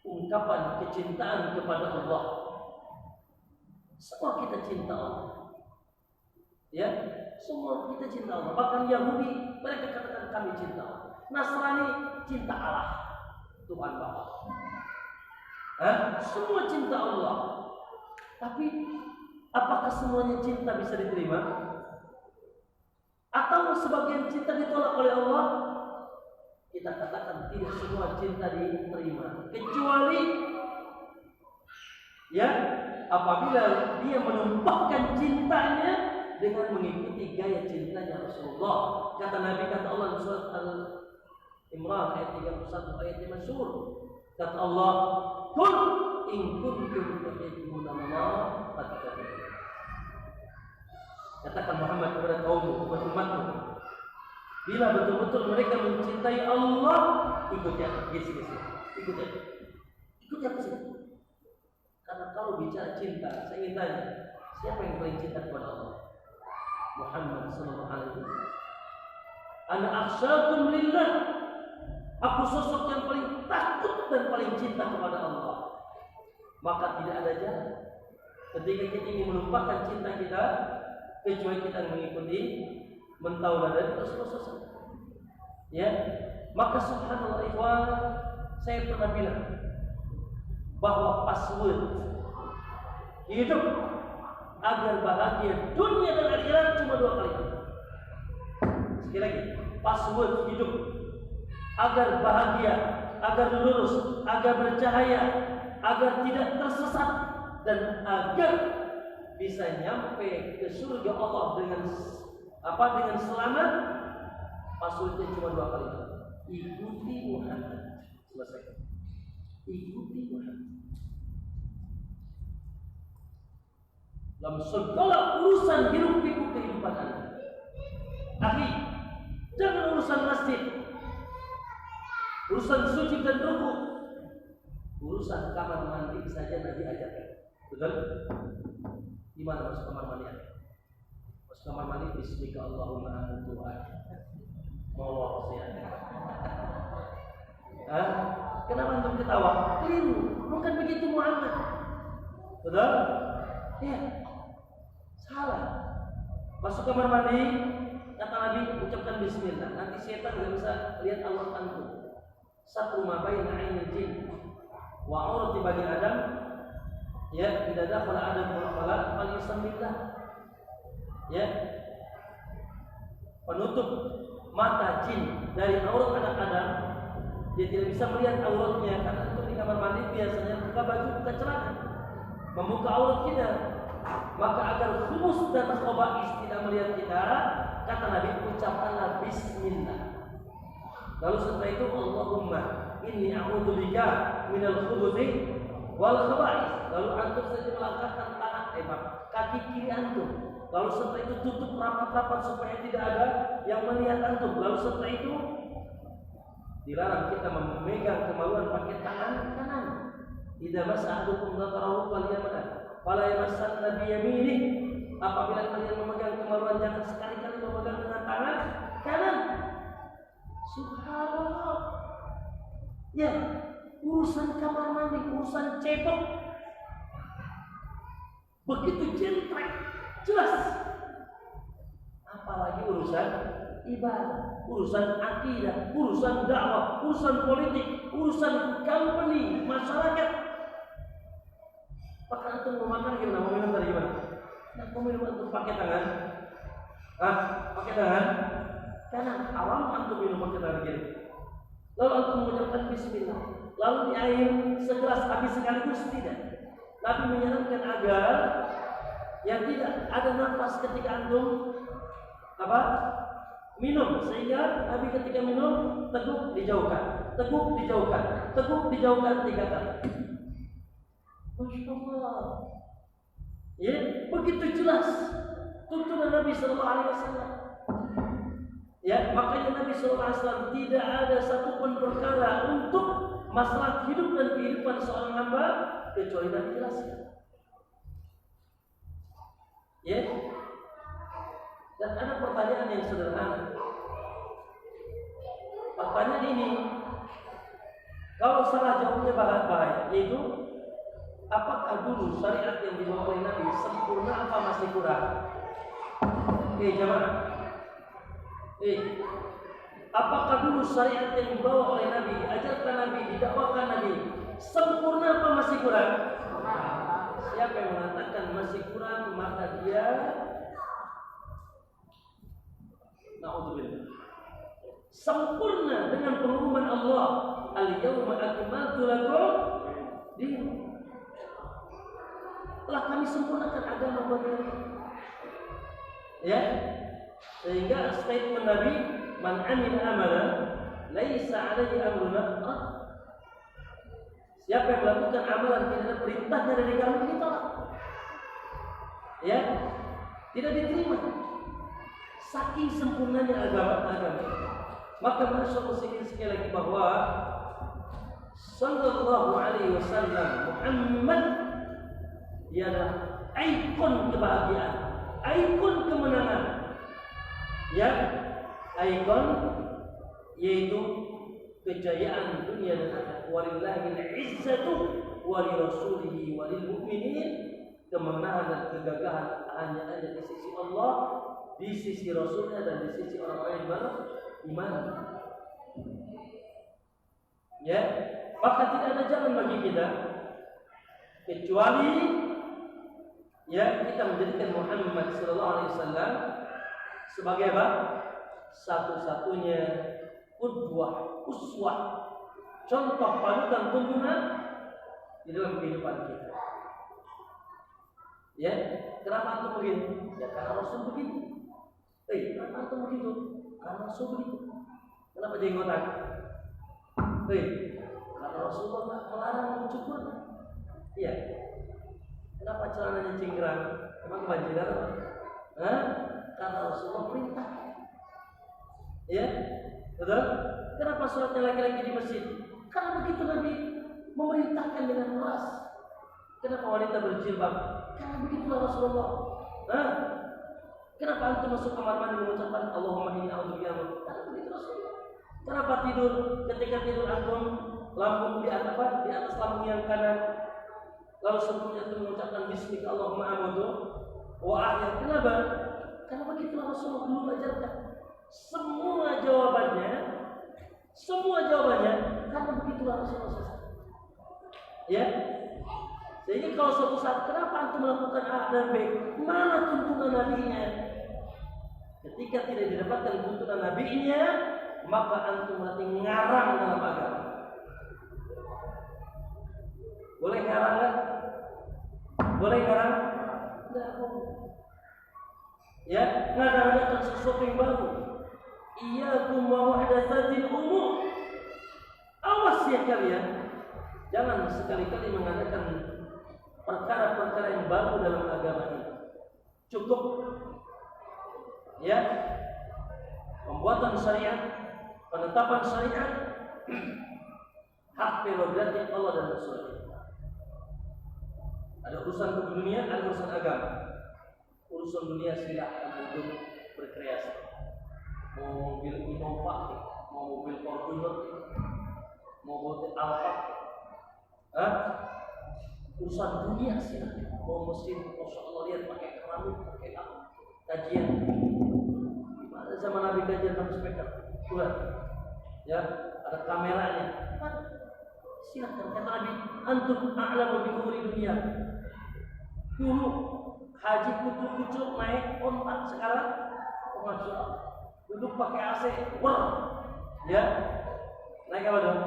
ungkapan kecintaan kepada Allah. Semua kita cinta Allah. Ya, semua kita cinta Allah. Bahkan Yahudi, mereka katakan kami cinta Allah. Nasrani cinta Allah, Tuhan Bapa. Semua cinta Allah. Tapi apakah semuanya cinta bisa diterima? Atau sebagian cinta ditolak oleh Allah? kita katakan tidak semua cinta diterima, kecuali ya apabila dia menumpahkan cintanya dengan mengikuti gaya cintanya Rasulullah. Kata Nabi, kata Allah di surat Al-Imran ayat 31, ayat yang masyhur. Kata Allah, "Qul in kuntum tuhibbuna Allah fattabi'uni." Katakan Muhammad kepada kaummu, umatmu, bila betul-betul mereka mencintai Allah, ikuti aku, ikuti aku sih. Karena kalau bicara cinta, saya ingin tanya, siapa yang paling cinta kepada Allah? Muhammad sallallahu alaihi wasallam. Ana akhsyakum lillah. Aku sosok yang paling takut dan paling cinta kepada Allah. Maka tidak ada jalan ketika kita ingin melupakan cinta kita kecuali kita mengikuti mentaulah dari Rasulullah. Ya, maka subhanallah ikhwan, saya pernah bilang bahwa password hidup agar bahagia dunia dan akhirat cuma 2 kali. Sekali lagi, password hidup agar bahagia, agar lurus, agar bercahaya, agar tidak tersesat, dan agar bisa nyampe ke surga Allah dengan dengan selamat. Passwordnya cuma 2 kali. Ikuti Muhammad. Selesai. Ikuti Muhammad. Dalam segala urusan hidup pikuk kehidupan Anda. Akhi, jangan urusan masjid, urusan sujud dan rukuk, urusan kamar mandi saja Nabi ajarkan. Betul? Gimana masuk kamar mandi? Masuk kamar mandi, bismika Allahumma amutu mau ya. Kenapa antum ketawa? Keliru, bukan begitu Muhammad. Betul? Iya. Salah. Masuk kamar mandi, kata Nabi, ucapkan bismillah. Nanti setan tidak bisa lihat aurat antum. Satu ma baina ainil jin wa aurati bani Adam. Ya, tidak ada kalau ada muamalah falismillah. Ya. Penutup mata jin dari aurat anak Adam. Dia tidak bisa melihat auratnya karena itu di kamar mandi biasanya buka baju, buka celana, membuka aurat kita. Maka agar khumus dan khaba'is tidak melihat kita, kata Nabi, ucapkanlah bismillah. Lalu setelah itu Allahumma inni a'udzubika minal khubuthi wal khaba'is. Lalu antum saja melangkahkan kaki kiri antum. Lalu setelah itu tutup rapat-rapat supaya tidak ada yang melihat antum. Lalu setelah itu dilarang kita memegang kemaluan pakai tangan kanan. Idza mas'alukum dzakarahu falyamana fala yamassanna bi yaminih. Apabila kalian memegang kemaluan, jangan sekali-kali memegang dengan tangan kanan. Subhanallah. Ya, urusan kamar mandi, urusan cebok begitu jentrek, jelas. Apalagi urusan ibadah, urusan akidah, urusan dakwah, urusan politik, urusan company, masyarakat. Maka antum mau makan gimana? Mau minum dari gimana? Nah, mau minum antum pakai tangan? Pakai tangan kanan. Haram antum minum pakai tangan kiri. Lalu antum mengucapkan bismillah. Lalu di air segelas habis sekaligus tidak. Nabi menyarankan agar yang tidak ada nafas ketika antum minum, sehingga Nabi ketika minum teguk dijauhkan, teguk dijauhkan, teguk dijauhkan 3 kali. Masya Allah. Ya, begitu jelas tuntunan Nabi Sallallahu Alaihi Wasallam. Ya, makanya Nabi Sallallahu Alaihi Wasallam tidak ada satupun perkara untuk masalah hidup dan kehidupan seorang hamba kecuali Nabi jelaskan. Ya. Dan ada pertanyaan yang sederhana. Pertanyaan ini, kalau salah jawabnya bahaya, yaitu apakah dulu syariat yang dibawa oleh Nabi sempurna apa masih kurang? Jemaah. Apakah dulu syariat yang dibawa oleh Nabi, diajarkan Nabi, didakwakan Nabi sempurna apa masih kurang? Siapa yang mengatakan masih kurang, maka dia na'udzubillah, sempurna dengan pengumuman Allah, al-yawma akmaltu lakum dinakum. Telah kami sempurnakan agama buat kalian. Ya, sehingga statement Nabi, man amila amalan laisa alaihi amruna. Siapa yang melakukan amalan tidak ada perintahnya dari kami, ditolak. Ya, tidak diterima. Saking sempurnanya agama. Maka masyaallah sekali lagi bahwa sallallahu alaihi wasallam Muhammad dia adalah ikon kebahagiaan, ikon kemenangan. Ya, ikon yaitu kejayaan dunia dan akhirat. Walillahil izzatu wa lirasulihi wa lil mu'minin. Kemenangan dan kegagahan hanya ada di sisi Allah, di sisi Rasulnya, dan di sisi orang-orang yang beriman. Ya, maka tidak ada jalan bagi kita kecuali ya kita menjadikan Muhammad sallallahu alaihi wasallam sebagai apa? Satu-satunya qudwah, uswah, contoh panutan tuntunan di dalam kehidupan kita. Ya, kenapa antum begini? Ya karena Rasul begitu. Kenapa antum begitu? Karena Rasul begitu. Kenapa jenggotan? Karena Rasulullah tak melarang mencukur. Iya. Kenapa celananya cingkrang? Emang kebanjiran apa? Karena Rasulullah perintah. Ya, betul? Kenapa sholatnya laki-laki di masjid? Karena begitu Nabi memerintahkan dengan keras. Kenapa wanita berjilbab? Karena begitulah Rasulullah. Kenapa antum masuk kamar mandi mengucapkan Allahumma inni a'udzubika? Karena begitu Rasulullah. Kenapa tidur? Ketika tidur antum lambung di atas lambung yang kanan. Lalu sebelumnya itu mengucapkan Bismika Allahumma a'udzu wa ahya. Kenapa? Karena begitulah Rasulullah dulu ajarkan. Semua jawabannya karena begitulah Rasulullah. Ya. Sehingga kalau suatu saat kenapa antum melakukan A dan B? Mana tuntunan nabinya? Ketika tidak didapatkan tuntunan nabinya, maka antum berarti ngarang dalam agama. Boleh ngarang kan? Boleh ngarang? Tidak boleh. Ya, ngarang-ngarang sesuatu yang baru. Iyyakum wa muhdatsatil umur. Awas ya kalian, jangan sekali-kali mengadakan perkara-perkara yang baru dalam agama ini. Cukup ya pembuatan syariat, penetapan syariat, hak prerogatif Allah dan Rasulnya. Ada urusan dunia, ada urusan agama. Urusan dunia silahkan untuk berkreasi. Mau mobil Innova, mau mobil Fortuner, mau mobil Alfa, urusan dunia silahkan. Mau mesin, masya Allah lihat pakai keramik, pakai apa? Kajian. Gimana zaman Nabi kajian pakai speaker? Tuhan, ya ada kameranya. Silahkan kata Nabi, antum a'lamu bi umuri dunia. Dulu haji kucuk-kucuk naik ontak, sekarang masya Allah duduk pakai AC, ya naik apa dong?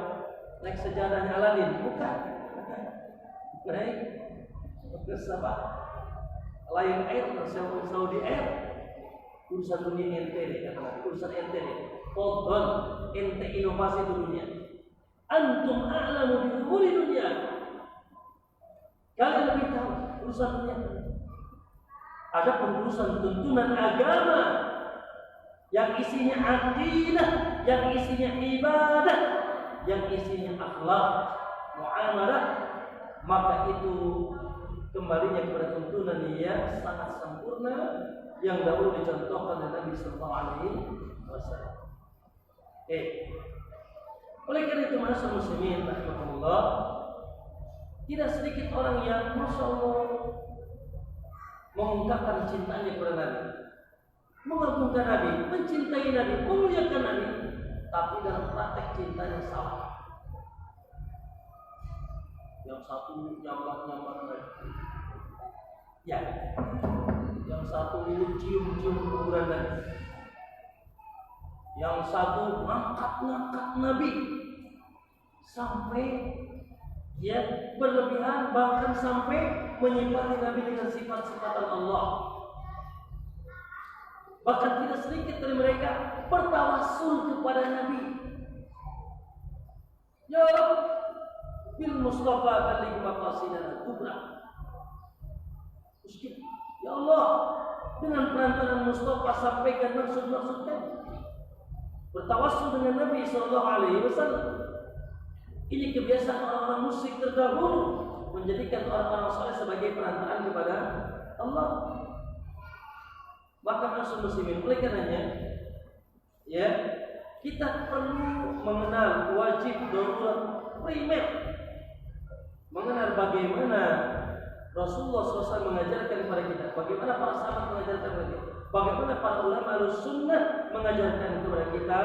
Naik sejadahnya Aladin, bukan? Naik ke apa? Lion Air, Saudi Air. Urusan dunia ente deh, kata urusan ente deh. Fodon, ente inovasi di dunia. Antum a'lamu bi umuri dunia. Kalian lebih tahu urusan dunia. Ada urusan tuntunan agama yang isinya akidah, yang isinya ibadah, yang isinya akhlak, muamalah, maka itu kembalinya kepada tuntunan yang sangat sempurna yang dahulu dicontohkan oleh Nabi sallallahu alaihi wasallam. Oleh karena itu masyaallah muslimin rahimakumullah, tidak sedikit orang yang masya Allah mengungkapkan cintanya kepada Nabi, mengagungkan Nabi, mencintai Nabi, memuliakan Nabi, tapi dalam praktek cintanya salah. Yang satu nyambat-nyambat Nabi, ya, yang satu cium-cium kuburan Nabi, Yang satu ngangkat Nabi sampai berlebihan, bahkan sampai menyifati Nabi dengan sifat-sifatan Allah. Bahkan tidak sedikit dari mereka bertawassul kepada Nabi. Ya bil Mustafa baligh maqasidana kubra. Ya Allah, dengan perantaraan Mustafa sampaikan maksud-maksud kami. Bertawassul dengan Nabi sallallahu alaihi wasallam. Ini kebiasaan orang-orang musyrik terdahulu, menjadikan orang-orang saleh sebagai perantaraan kepada Allah. Maka muslimin, oleh karenanya kita perlu mengenal wajib darurat primer, mengenal bagaimana Rasulullah SAW mengajarkan kepada kita, bagaimana para sahabat mengajarkan kepada kita, bagaimana para ulama al-sunnah mengajarkan kepada kita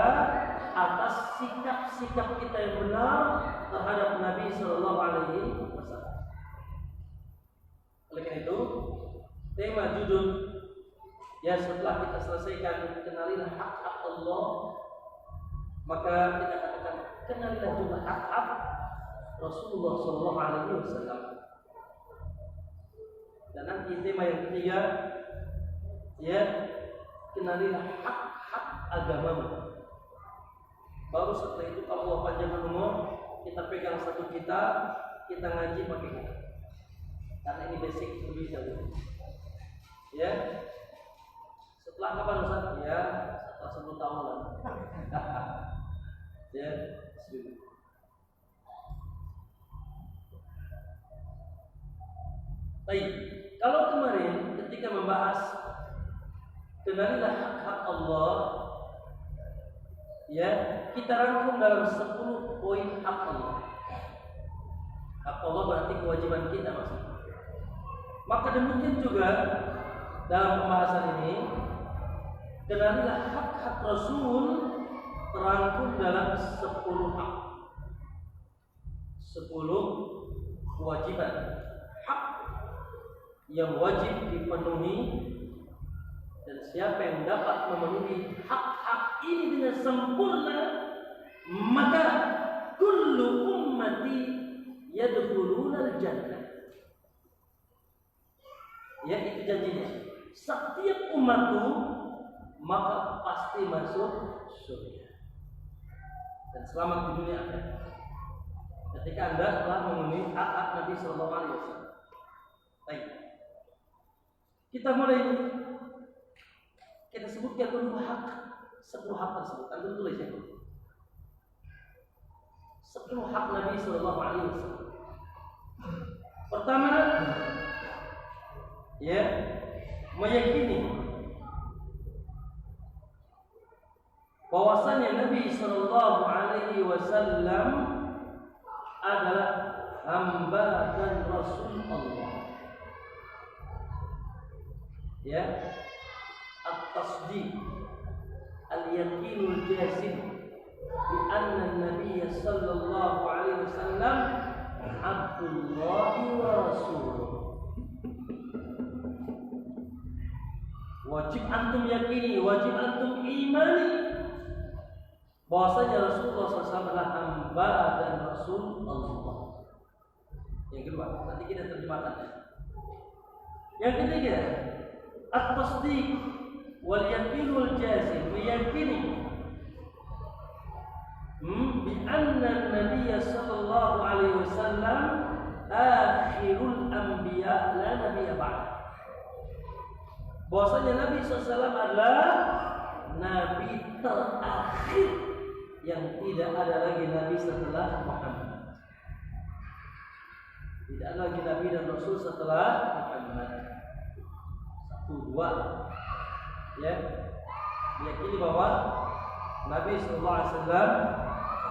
atas sikap-sikap kita yang benar terhadap Nabi Sallallahu Alaihi Wasallam. Oleh karena itu, tema judul setelah kita selesaikan kenalilah hak-hak Allah, maka kita katakan kenalilah juga hak-hak Rasulullah Sallallahu Alaihi Wasallam. Dan nanti tema yang ketiga, kenalilah hak-hak agamamu. Baru setelah itu kalau Allah panjangkan umur, kita pegang satu kitab, kita ngaji pakai kitab. Karena ini basic lebih dahulu. Setelah kapan Ustaz? Setelah 10 tahun lah. Baik. Kalau kemarin ketika membahas kenalilah hak-hak Allah, kita rangkum dalam 10 poin hak Allah. Hak Allah berarti kewajiban kita maksudnya. Maka demikian juga dalam pembahasan ini, kenalilah hak-hak Rasul terangkum dalam 10 hak, 10 kewajiban, hak yang wajib dipenuhi. Dan siapa yang dapat memenuhi hak-hak ini dengan sempurna, maka kullu ummati yadkhuluna al-jannah. Itu janjinya. Setiap umatku maka pasti masuk surga dan selamat di dunia akhirat. Ketika Anda telah memenuhi hak-hak Nabi sallallahu alaihi wasallam. Baik. Kita mulai. Kita sebutkan dulu hak, 10 hak tersebut. Anda tulis ya. 10 hak Nabi sallallahu alaihi wasallam. Pertama, meyakini bahwasanya Nabi sallallahu alaihi wasallam adalah hamba dan rasul Allah. At-tasdiq al-yaqinul jazim bi anna an-nabiy sallallahu alaihi wasallam Abdullah wa rasuluh. Wajib antum yakini, wajib antum imani bahwasanya Rasulullah SAW adalah hamba dan rasul Allah. Yang kedua, nanti kita terjemahkan. Yang ketiga, at-tasdiq wal yaqinul jazim, meyakini bi anna an-nabiy sallallahu alaihi wasallam akhirul anbiya la nabiyya ba'd. Bahwasanya Nabi SAW adalah nabi terakhir yang tidak ada lagi nabi setelah Muhammad. Tidak ada lagi nabi dan rasul setelah Muhammad. 1, 2. Meyakini bahwa Nabi sallallahu alaihi wasallam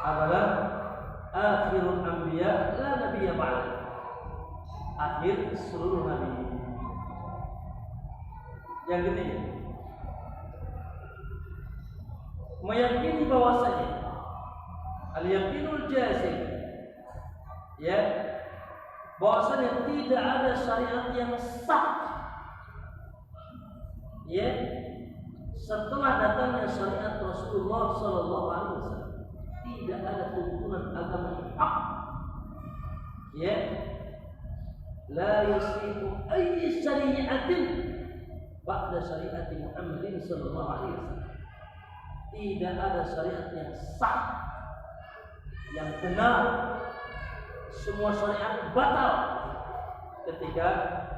adalah akhirul anbiya la nabiyya ba'd. Akhir seluruh nabi. Yang ketiga, meyakini bahwasanya al-yaqinul jazim, bahwasanya tidak ada syariat yang sah setelah datangnya syariat Rasulullah Sallallahu Alaihi Wasallam tidak ada tuntunan agama yang hak. Ya, la yusifu ayyi syari'atin ba'da syariat Muhammadin Sallallahu Alaihi Wasallam. Tidak ada syariat yang sah, yang benar. Semua syariat batal ketika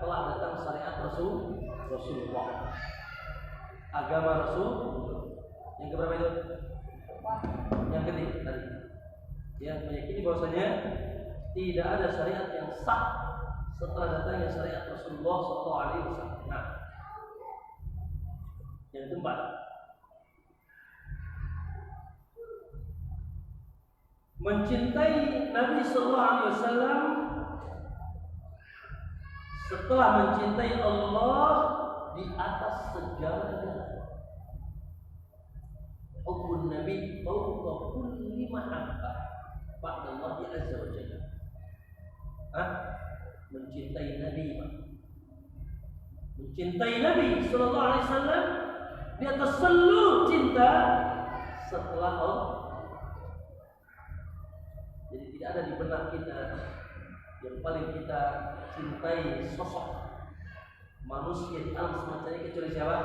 telah datang syariat Rasulullah. Agama Rasul. Yang keberapa itu? Yang ketiga tadi. Yang meyakini bahwasanya tidak ada syariat yang sah setelah datangnya syariat Rasulullah SAW. Nah, yang keempat, mencintai Nabi SAW setelah mencintai Allah di atas segala-galanya. Hubbun Nabi fawqa kulli mahabbah ba'da Allah azza wa jalla. Mencintai Nabi, mencintai Nabi sallallahu alaihi wasallam di atas seluruh cinta setelah Allah. Jadi tidak ada di benak kita yang paling kita cintai sosok manusia di alam semesta ini kecuali siapa?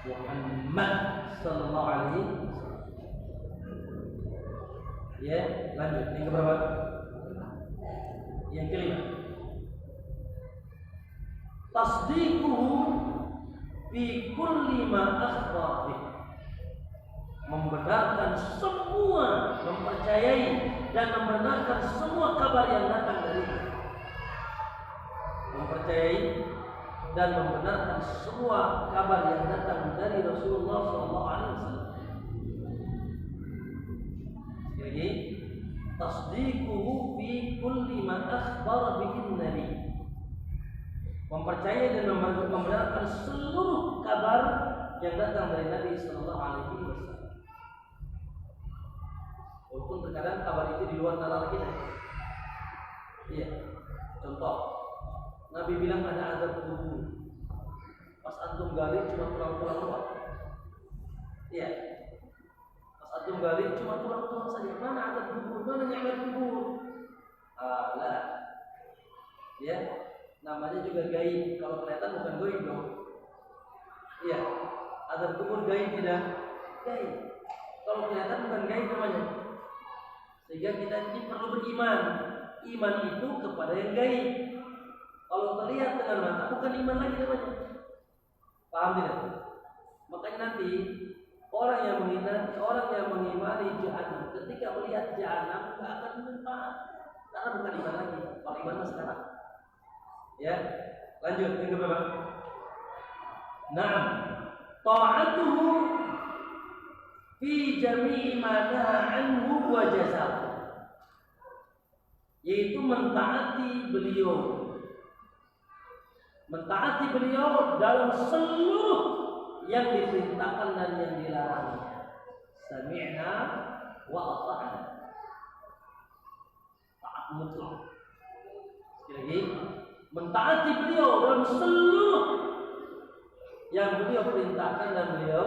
Muhammad sallallahu alaihi wasallam. Ya, lanjut yang keberapa? Yang kelima, tasdiquhu fi kulli ma akhbar bih. Membenarkan semua, mempercayai dan membenarkan semua kabar yang datang darinya. Mempercayai dan membenarkan semua kabar yang datang dari Rasulullah SAW. Sekali lagi, tasdiquhu fi kulli ma akhbar bihi Nabi. Mempercayai dan membenarkan seluruh kabar yang datang dari Nabi sallallahu alaihi wasallam. Walaupun terkadang kabar itu di luar nalar kita. Iya. Contoh, Nabi bilang ada azab kubur. Pas antum gali cuma tulang-tulang doang. Iya. Pas antum gali cuma tulang-tulang saja. Mana azab kubur? Mana nikmat kubur? Lah. Ya. Namanya juga gaib. Kalau kelihatan bukan gaib dong. Iya. Azab kubur gaib tidak? Gaib. Kalau kelihatan bukan gaib namanya. Sehingga kita ini perlu beriman. Iman itu kepada yang gaib. Kalau terlihat dengan mata bukan iman lagi namanya. Paham tidak? Makanya nanti orang yang mengimani jahanam ketika melihat jahanam tidak akan manfaat karena bukan iman lagi. Kalau iman sekarang. Ya, lanjut yang keberapa? Naam, ta'atuhu fi jami'i ma nahaa anhu wa jazahu. Yaitu mentaati beliau. Mentaati beliau dalam seluruh yang diperintahkan dan yang dilarangnya. Sami'na wa ata'na. Taat mutlak. Sekali lagi, mentaati beliau dalam seluruh yang beliau perintahkan dan beliau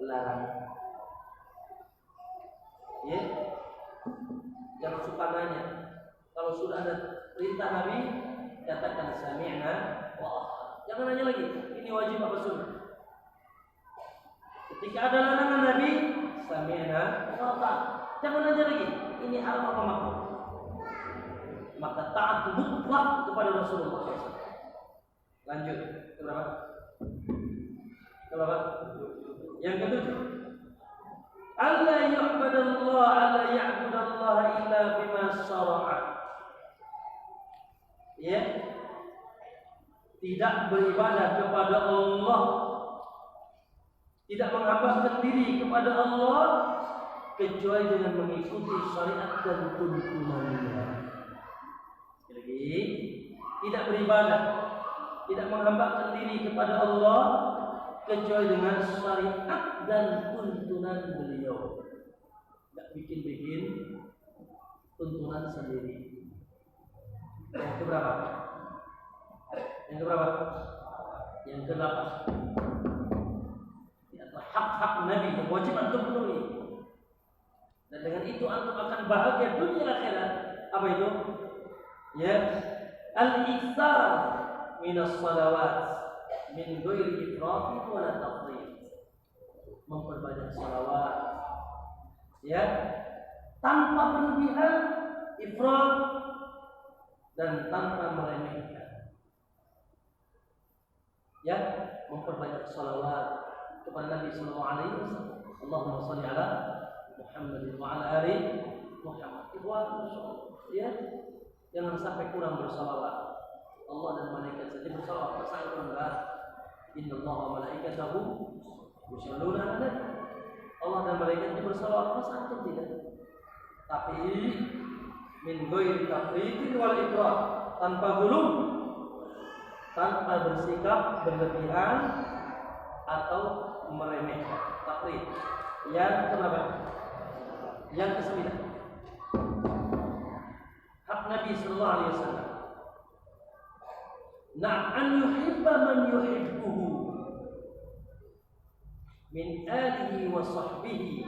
larang. Ya, jangan suka nanya. Kalau sudah ada perintah Nabi, katakan sami'na wa ata'na. Jangan nanya lagi, ini wajib apa sunnah. Ketika ada larangan Nabi, sami'na wa ata'na. Jangan nanya lagi, ini haram apa makruh. Maka taat mutlak kepada Rasulullah SAW. Lanjut, berapa? Berapa? Yang ketujuh, alla ya'budallah, alla ya'budallah illa bima syara'a. Ya, tidak beribadah kepada Allah, tidak menghambahkan diri kepada Allah kecuali dengan mengikuti syariat dan tuntunannya. Lagi, tidak beribadah, tidak menghambakan diri kepada Allah kecuali dengan syariat dan tuntunan beliau. Tidak bikin-bikin tuntunan sendiri. Yang keberapa? Yang keberapa? Yang ke-8. Di atas hak-hak Nabi yang wajib antum penuhi. Dan dengan itu antum akan bahagia dunia akhirat. Apa itu? Ya, al-iktsar minas salawat min ghairi ifratin wala tafrit. Memperbanyak salawat, ya, tanpa berlebihan, ifrat, dan tanpa meremehkan. Ya, memperbanyak salawat kepada Nabi Sallallahu Alaihi Wasallam. Allahumma salli ala Muhammad wa ala ali Muhammad. Ya, jangan sampai kurang bersalawat. Allah dan malaikat saja bersalawat, sangat rendah. Inna Allah wa malaikatahu yusholluna 'alan nabi. Allah dan malaikatnya bersalawat, masa antum tidak? Tapi min ghairi tafriqin wal ifrat, tanpa gulu, tanpa bersikap berlebihan atau meremehkan. Tafriq. Yang kenapa? Yang ke-9. Hak Nabi sallallahu alaihi wasallam. An yuhibba man yuhibbuhu min alihi wa sahbihi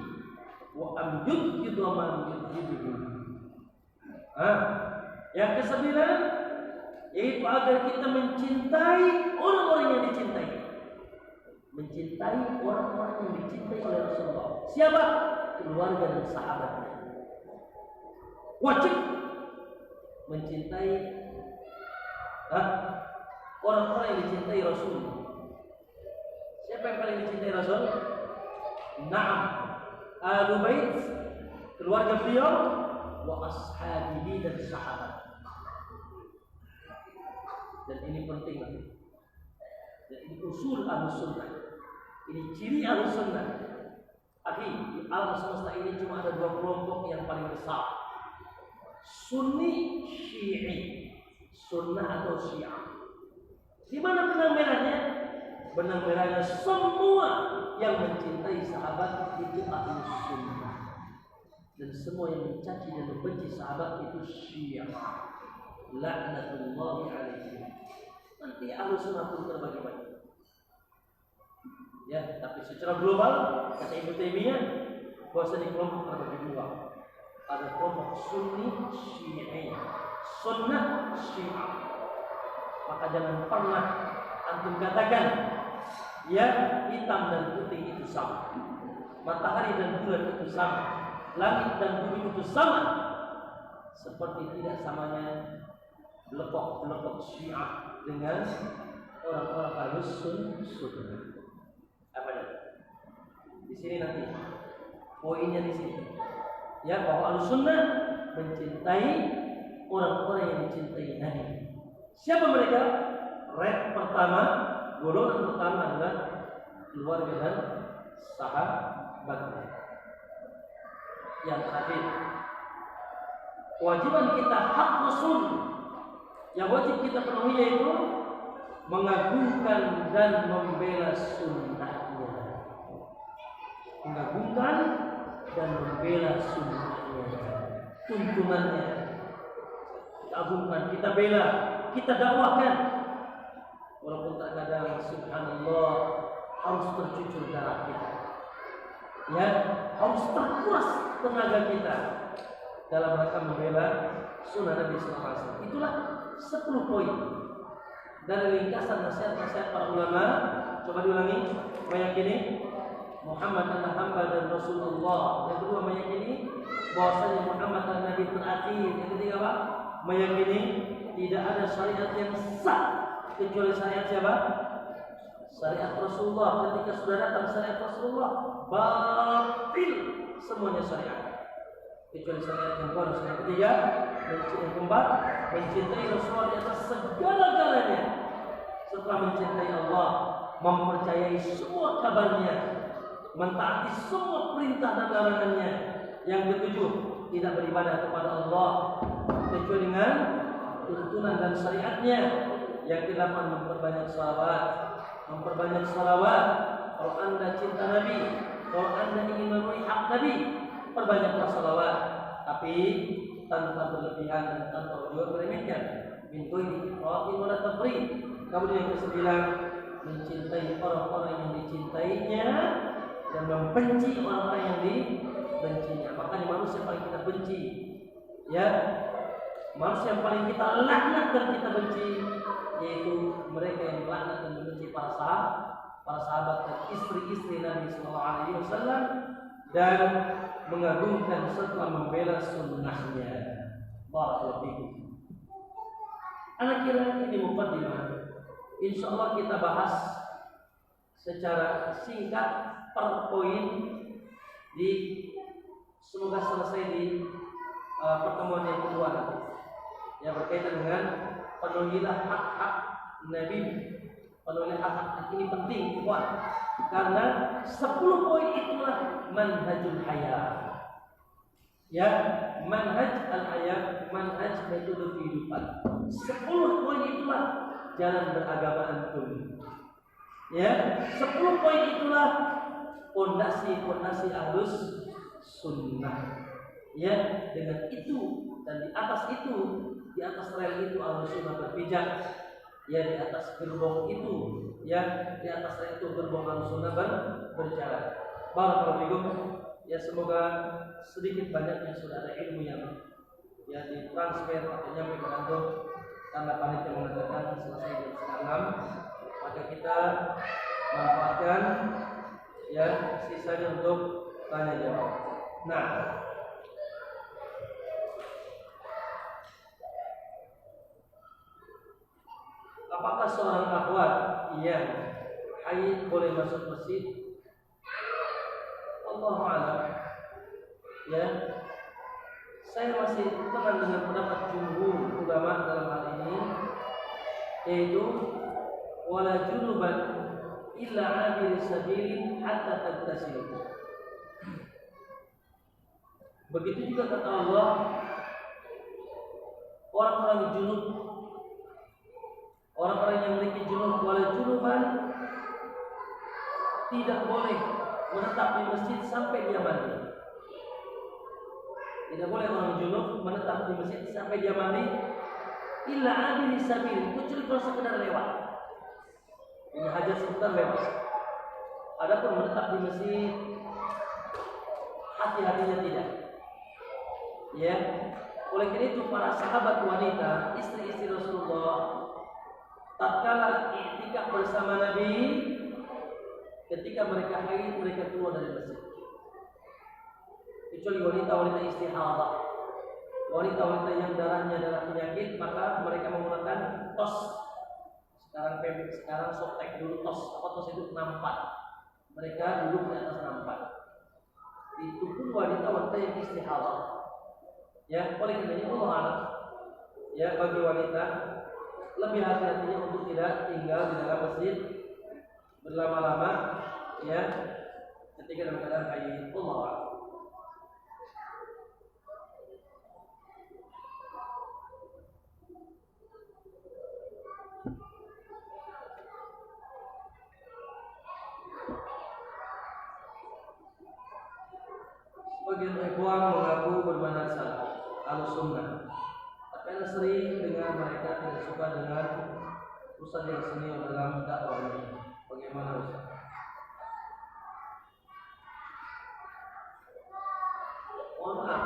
wa am yubghidu man yubghiduhu. Yang ke-9 yaitu agar kita mencintai orang-orang yang dicintai. Mencintai orang-orang yang dicintai oleh Rasulullah. Siapa? Keluarga dan sahabatnya. Wajib mencintai orang-orang yang dicintai Rasul. Siapa yang paling dicintai Rasul? Naam, Ahlul Bait, keluarga beliau, wa ashabihi, dan sahabat. Dan ini penting. Dan ini usul Ahlus Sunnah. Ini ciri Ahlus Sunnah. Akhi, di alam semesta ini cuma ada dua kelompok yang paling besar. Sunni, Syi'i. Sunnah atau Syiah. Di mana benang merahnya? Benang merahnya semua yang mencintai sahabat itu Ahlus Sunnah. Dan semua yang mencaci dan membenci sahabat itu Syiah. La'natullahi alaihi. Nanti Ahlus Sunnah pun terbagi-bagi. Ya, tapi secara global kata Ibnu Taimiyah bahwa di kelompok terbagi dua. Ada kelompok Sunni Syi'i, Sunnah Syiah. Maka jangan pernah antum katakan ya hitam dan putih itu sama, matahari dan bulan itu sama, langit dan bumi itu sama. Seperti tidak samanya belokok Syiah dengan orang-orang Ahlus Sunnah. Apa itu? Di sini nanti poinnya di sini. Ya, bahwa Ahlus Sunnah mencintai orang-orang yang dicintai Nabi. Siapa mereka? Pertama, golongan pertama adalah keluarga dan sahabat. Yang terakhir, kewajiban kita hak Rasul yang wajib kita penuhi yaitu mengagungkan dan membela sunnahnya. Mengagungkan dan membela sunnahnya, tuntunannya. Kita agungkan, kita bela, kita dakwahkan. Walaupun terkadang subhanallah harus tercucur darah kita, ya, harus terkuras tenaga kita dalam rangka membela sunnah Nabi sallallahu alaihi wasallam. Itulah 10 poin dari ringkasan nasihat-nasihat para ulama. Coba diulangi. Meyakini Muhammad adalah hamba dan Rasulullah. Yang kedua, meyakini bahwasanya Muhammad adalah Nabi terakhir. Yang ketiga apa? Meyakini tidak ada syariat yang sah kecuali syariat siapa? Syariat Rasulullah. Ketika sudah datang syariat Rasulullah, batil semuanya syariat kecuali syariat yang baru. Yang ketiga, yang keempat, mencintai Rasulullah di atas segala-galanya. Setelah mencintai Allah, mempercayai semua kabarnya, mentaati semua perintah dan larangannya. Yang ketujuh, tidak beribadah kepada Allah kecuali dengan tuntunan dan syariatnya. Yang kedelapan, memperbanyak salawat. Memperbanyak salawat. Kalau anda cinta Nabi, kalau anda ingin memenuhi hak Nabi, perbanyaklah salawat. Tapi tanpa berlebihan dan tanpa juga meremehkan. Min ghairi ifratin wala tafrit. Kemudian yang ke-9, mencintai orang-orang yang dicintainya dan membenci orang-orang yang dibencinya. Makanya manusia paling kita benci, ya, manusia yang paling kita laknat dan kita benci, yaitu mereka yang melaknat dan membenci para sahabat dan istri-istri Nabi Sallallahu Alaihi Wasallam dan mengagungkan serta membela sunnahnya. Barakallahu fikum. Anak kira ini muqaddimah. Insyaallah kita bahas secara singkat per poin di semoga selesai di pertemuan yang kedua nanti. Yang berkaitan dengan penuhilah hak-hak Nabi. Penuhilah hak-hak ini penting, kuat. Karena 10 poin itulah manhajul hayat. Ya, manhaj al-hayat, manhaj metode kehidupan. 10 poin itulah jalan beragama antum. Ya, 10 poin itulah pondasi Ahlus Sunnah. Ya, dengan itu dan di atas rel itu Ahlus Sunnah berpijak. Ya, di atas gerbong itu, ya, di atas rel itu gerbong Ahlus Sunnah berjalan. Barakallahu fikum. Ya, semoga sedikit banyaknya sudah ada ilmu yang ya ditransfer atau nyampe ke antum. Karena panitia mengatakan selesai jam 5:30, maka kita manfaatkan ya sisanya untuk tanya jawab. Nah, apakah seorang akhwat yang haid boleh masuk masjid? Allahu a'lam. Ya, saya masih tenang dengan pendapat jumhur ulama dalam hal ini, yaitu wala junuban illa 'abir sabilin hatta taghtasil. Begitu juga kata Allah, orang-orang junub, orang-orang yang memiliki junub, wala junuban tidak boleh menetap di masjid sampai dia mandi. Tidak boleh orang junub menetap di masjid sampai dia mandi illa 'abir sabil, kecuali kalau sekedar lewat. Ini hajat sebentar lewat. Adapun menetap di masjid hati-hatinya tidak. Ya, oleh karena itu para sahabat wanita, istri-istri Rasulullah, tatkala i'tikaf bersama Nabi, ketika mereka haid mereka keluar dari masjid. Kecuali wanita-wanita istihadah, wanita-wanita yang darahnya darah penyakit, maka mereka menggunakan tos. Sekarang softtek, dulu tos. Apa tos itu? Nampak. Mereka duduk di atas nampak. Itu pun wanita-wanita yang istihadah. Ya, oleh karenanya Allah alam. Ya, bagi wanita lebih hati-hatinya untuk tidak tinggal di dalam masjid berlama-lama, ya, ketika dalam keadaan haid. Allah alam. Sebagian ikhwan mengaku bermanhaj Ahlus Sunnah, tapi Anda sering dengar mereka tidak suka dengan ustaz yang senior dalam dakwahnya. Bagaimana Ustaz? Mohon maaf,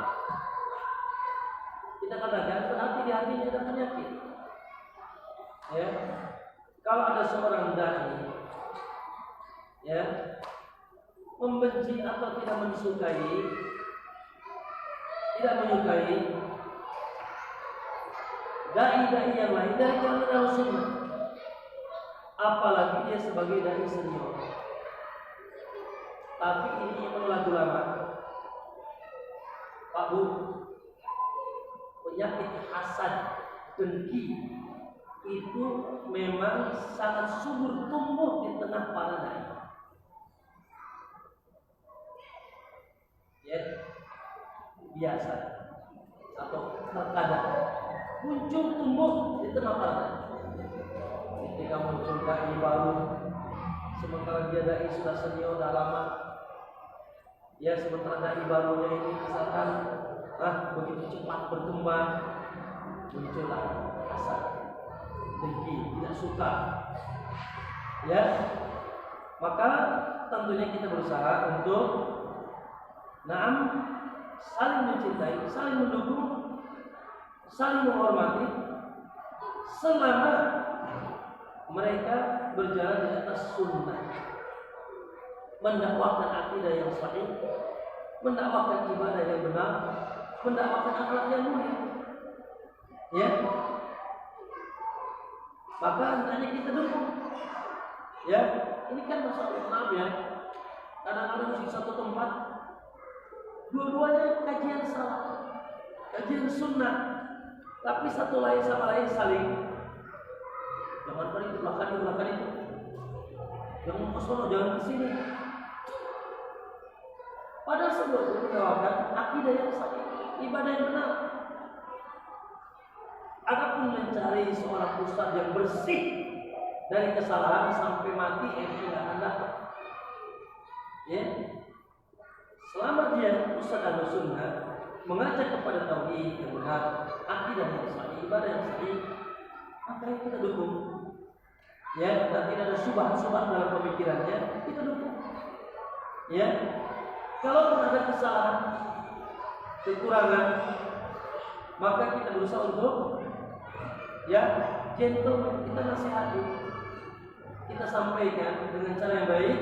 kita katakan berarti di hatinya ada penyakit. Ya, kalau ada seorang dai, ya, membenci atau tidak menyukai, tidak menyukai dai-dai yang lain dari kalangan Ahlus Sunnah, apalagi dia sebagai dai senior. Tapi ini menolak ulama. Pak Bu, penyakit hasad, dengki itu memang sangat subur tumbuh di tengah para dai. Ya, biasa atau terkadang muncul tumbuh di tengah para. Ketika muncul dai baru, sementara dia dai sudah senior, sudah lama, ya, sementara dai barunya ini misalkan begitu cepat berkembang, muncullah hasad, dengki, tidak suka. Ya, maka tentunya kita berusaha untuk saling mencintai, saling mendukung, saling menghormati selama mereka berjalan di atas sunnah, mendakwakan akidah yang sahih, mendakwakan ibadah yang benar, mendakwakan akhlak yang mulia. Ya, maka hendaknya kita dukung. Ya, ini kan masalah maaf ya. Kadang-kadang di satu tempat dua-duanya kajian salah, kajian sunnah, tapi satu lain sama lain saling jangan itu, belakang itu, jangan ke sono, jangan ke sini. Padahal semua itu menawarkan akidah yang sahih, ibadah yang benar. Adapun mencari seorang ustaz yang bersih dari kesalahan sampai mati, itu tidak ada. Ya, selama dia ustaz al-sunnah mengajak kepada tauhid yang benar, akidah yang sahih, ibadah yang sahih, maka kita dukung. Ya, dan tidak ada subhat-subhat dalam pemikirannya, kita dukung. Ya, kalau ada kesalahan, kekurangan, maka kita berusaha untuk gentle, kita nasihati, kita sampaikan dengan cara yang baik,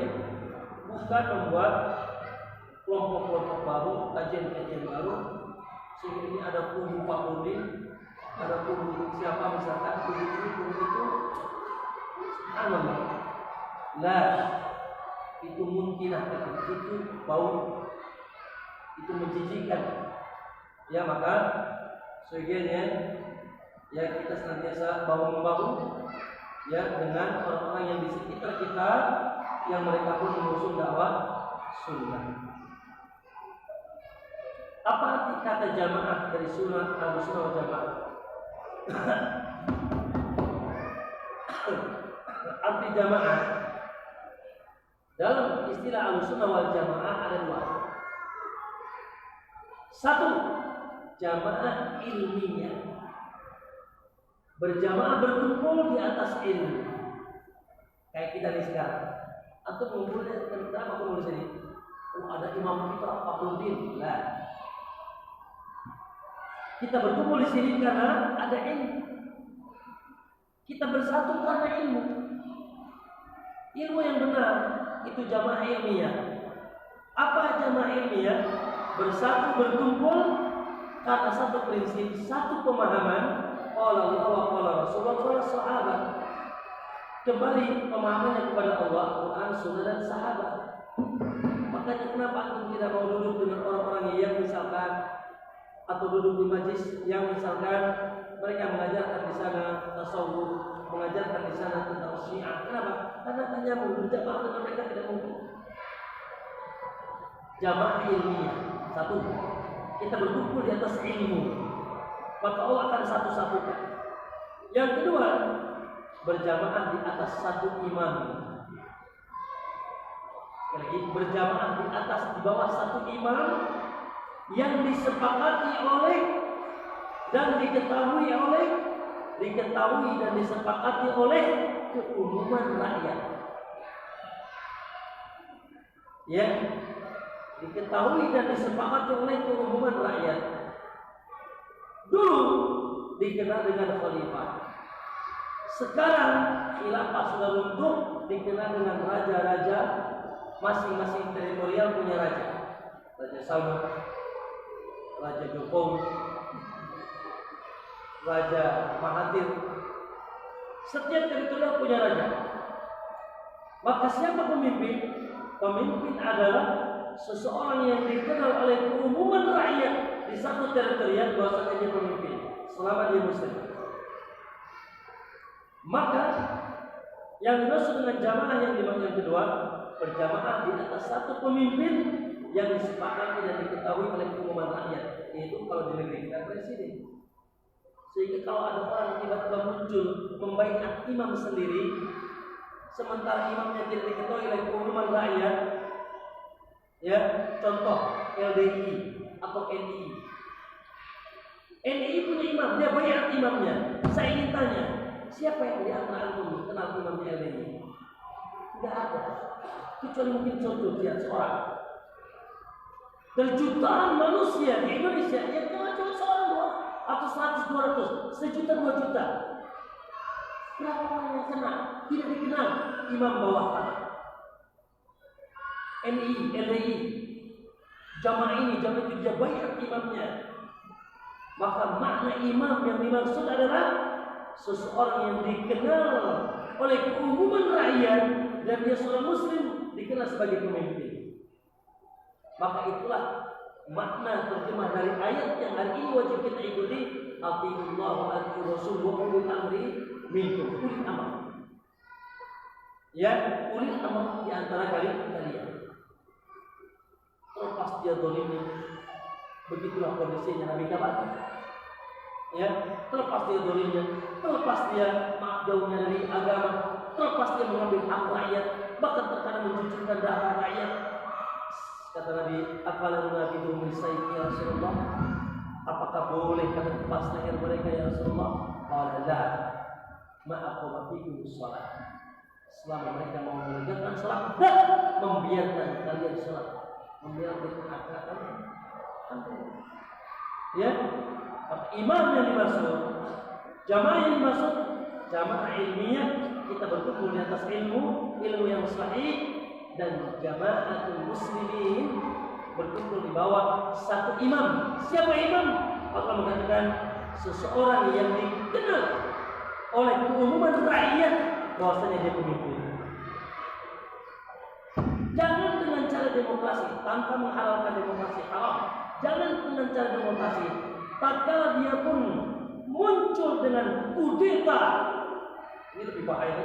bukan membuat kelompok-kelompok baru, kajian-kajian baru, sehingga ini ada kubu Pak Nurdin, ada kubu siapa misalkan, kubu ini, kubu itu, subhanallah. Nah, itu mungkinah, itu bau, itu menjijikkan. Ya, maka sebagainya ya kita senantiasa bahu-membahu ya dengan orang-orang yang di sekitar kita yang mereka pun mengusung dakwah sunnah. Apa arti kata jamaah dari sunnah al-sunnah wal jamaah? Arti jamaah dalam istilah al-sunnah wal jamaah ada dua. Satu, jamaah ilmiah, berjamaah berkumpul di atas ilmu. Kayak kita nih sekarang, atau mengumpulnya kenapa kumpul di sini? Oh, ada Imam kita Pak Nurdin. Lah, kita berkumpul di sini karena ada ilmu. Kita bersatu karena ilmu. Ilmu yang benar itu jamaah ilmiah. Apa jamaah ilmiah? Bersatu berkumpul karena satu prinsip, satu pemahaman. Qala Allah wa qala Rasulullah wa sahabat. Kembali pemahamannya kepada Allah, Quran, Sunnah dan sahabat. Makanya kenapa antum tidak mau duduk dengan orang-orang yang misalkan atau duduk di majlis yang misalkan mereka mengajarkan di sana tasawuf, mengajarkan di sana tentang Syiah. Kenapa? Karena hanya mau berjamaah dengan mereka tidak mungkin. Jamaah ilmiah. Satu, kita berkumpul di atas ilmu, maka Allah akan satu-satukan. Yang kedua, berjamaah di atas satu imam. Lagi berjamaah di atas, di bawah satu imam yang disepakati oleh dan diketahui dan disepakati oleh keumuman rakyat. Ya, diketahui dan disepakati oleh keumuman rakyat. Dulu dikenal dengan khalifah. Sekarang khilafah sudah runtuh, dikenal dengan raja-raja. Masing-masing teritorial punya raja. Raja Salman, Raja Jokowi, Raja Mahathir. Setiap teritorial punya raja. Maka siapa pemimpin? Pemimpin adalah seseorang yang dikenal oleh keumuman rakyat di satu teritorial bahwasanya dia pemimpin selama dia muslim. Maka yang dimaksud dengan jamaah yang dimaksud kedua, berjamaah di atas satu pemimpin yang disepakati dan diketahui oleh keumuman rakyat, yaitu kalau di negeri kita presiden. Sehingga kalau ada orang tiba-tiba muncul membaiat imam sendiri, sementara imamnya tidak diketahui oleh keumuman rakyat, ya, contoh LDI atau NI. NI punya imam, dia baiat imamnya. Saya ingin tanya, siapa yang di antara antum kenal imamnya LDI? Nggak ada. Kecuali mungkin contoh dia seorang. Dari jutaan manusia di Indonesia yang cuma seorang dua atau 100, 200, 1 juta, 2 juta. Berapa orang yang kena? Tidak dikenal imam bawah tanah. NI, LDI, jamaah ini, jamaah itu dia banyak imamnya. Maka makna imam yang dimaksud adalah seseorang yang dikenal oleh keumuman rakyat dan dia seorang muslim dikenal sebagai pemimpin. Maka itulah makna terjemah dari ayat yang hari ini wajib kita ikuti. Atiullah wa atiur rasul wa ulul amri minkum. Ulil amr. Ya, ulil amr di antara kalian. Terlepas dia zalimnya, begitulah kondisinya Nabi kabar. Ya, terlepas dia zalimnya, terlepas dia maaf jauhnya dari agama, terlepas dia mengambil hak rakyat, bahkan terkadang mencucurkan darah rakyat. Kata Nabi, "Apalah Nabi itu menisai ya Rasulullah? Apakah boleh kami lepas leher mereka ya Rasulullah?" Qala la, ma'aqamatikum shalah. Selama mereka mau menegakkan salat, membiarkan kalian salat, membiarkan akhlak kalian. Ya, imam yang dimaksud, jamaah yang dimaksud, jamaah ilmiah, kita berkumpul di atas ilmu yang sahih, dan jamaatul muslimin berkumpul di bawah satu imam. Siapa imam? Allah mengatakan seseorang yang dikenal oleh keumuman rakyat bahwasanya dia pemimpin. Jangan dengan cara demokrasi tanpa menghalalkan demokrasi haram. Jangan dengan cara demokrasi tatkala dia pun muncul dengan kudeta. Ini lebih bahaya,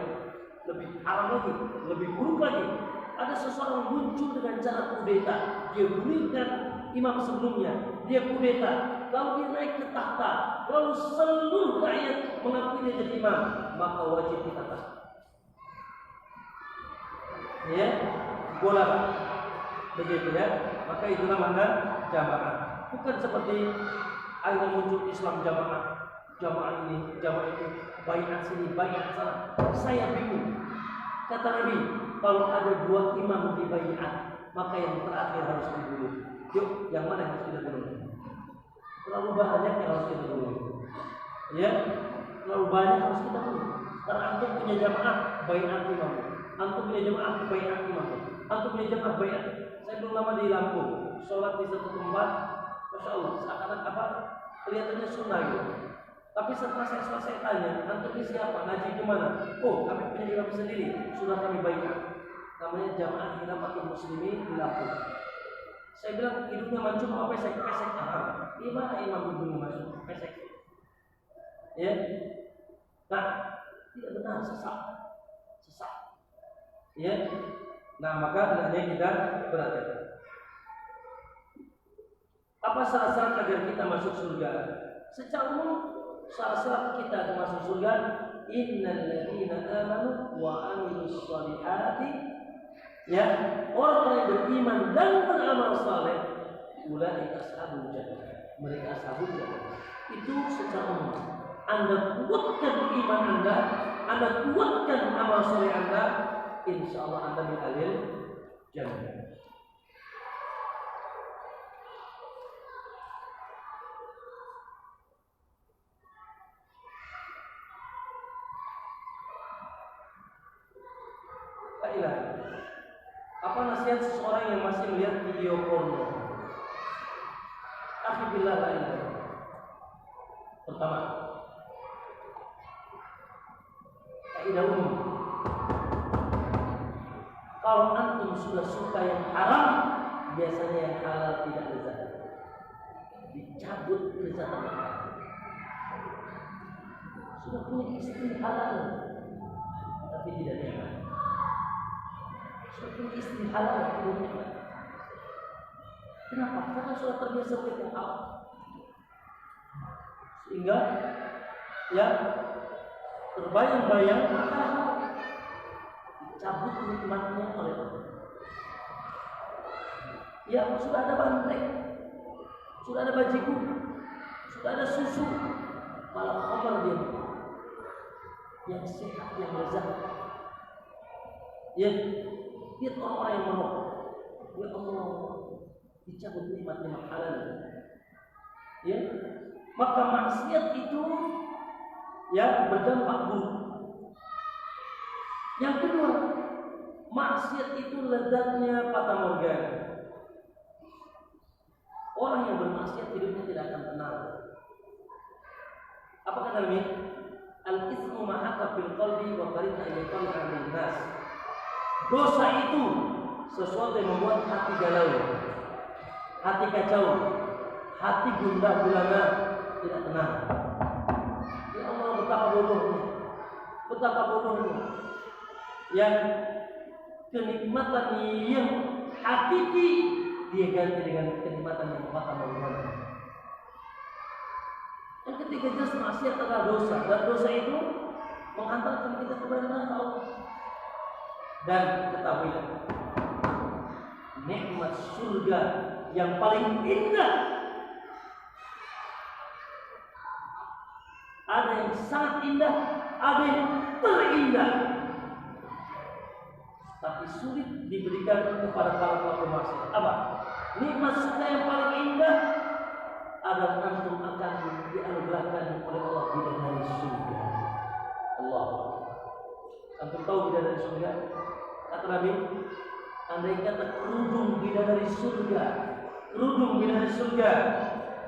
lebih haram lagi, lebih buruk lagi. Ada seseorang muncul dengan cara kudeta, dia gulingkan imam sebelumnya, dia kudeta, lalu dia naik ke tahta, lalu seluruh rakyat mengakui dia jadi imam, maka wajib kita taat. Ya, bola begitu ya. Maka itulah makna jamaah. Bukan seperti akhirnya muncul Islam jamaah, jamaah ini, jamaah itu, baiat sini, baiat sana. Saya bingung. Kata Nabi, kalau ada 2 imam di baiat, maka yang terakhir harus dibunuh. Yuk, yang mana yang harus kita bunuh? Terlalu banyak yang harus kita bunuh. Ya, terlalu banyak harus kita bunuh. Karena antum punya jamaah baiat imam, antum punya jamaah baiat imam, antum punya jamaah baiat. Saya belum lama di Lampung, sholat di satu tempat, masya Allah, seakan-akan apa? Kelihatannya sunnah gitu. Tapi setelah saya selesai tanya, antum ini siapa? Ngaji di mana? Oh, kami punya imam sendiri, sudah kami baiat. Namanya Jamaah Khilaafatul Muslimin di Lampung. Saya bilang hidupnya mancung apa pesek? Pesek apa? Gimana imam hidupnya mancung? Pesek. Ya. Nah, tidak benar, sesat. Ya. Nah, maka hendaknya kita berhati-hati. Apa syarat-syarat agar kita masuk surga? Secara umum, syarat-syarat kita masuk surga, innal ladzina amanu wa amilus shalihati, ya, orang yang beriman dan beramal saleh, ulaika ashabul jannah, mereka ashabul jannah. Itu secara umum. Anda kuatkan iman Anda kuatkan amal saleh Anda, insyaallah Anda min ahlil jannah. Apa nasihat seseorang yang masih melihat video porno? Alhamdulillah la ilaha illallah. Pertama, kaidah umum. Kalau antum sudah suka yang haram, biasanya yang halal tidak lezat. Dicabut kelezatan. Sudah punya istri halal, tapi tidak nikmat. Sudah istri halal tidak nikmat. Kenapa? Karena sudah terbiasa dengan halal. Sehingga ya terbayang-bayang halal dicabut nikmatnya oleh Allah. Ya, sudah ada banteng, sudah ada bajigur, sudah ada susu, malah khamar dia yang sehat, yang lezat. Ya, lihat orang-orang yang merokok. Ya Allah, dicabut nikmat-nikmat halal. Ya, maka maksiat itu ya berdampak buruk. Yang kedua, maksiat itu lezatnya fata morgana. Orang yang bermaksiat hidupnya tidak akan tenang. Apa kata Nabi? Al-ithmu ma'aka fil qalbi wa qarina ilayhi nas. Dosa itu sesuatu yang membuat hati galau, hati kacau, hati gundah gulana, tidak tenang. Ya Allah, betapa bodohnya, betapa bodohnya. Yang kenikmatan yang hakiki dia ganti dengan kenikmatan yang fata morgana. Yang ketiga, jelas maksiat adalah dosa, dan dosa itu menghantarkan kita kepada neraka Allah. Dan ketahuilah, nikmat surga yang paling indah, ada yang sangat indah, ada yang terindah, tapi sulit diberikan kepada para pelaku maksiat. Apa? Nikmat surga yang paling indah adalah antum akan dianugerahkan oleh Allah bidadari surga. Allah. Antum tahu bidadari surga? Kata Nabi, andai kata kerudung bidadari surga, kerudung bidadari surga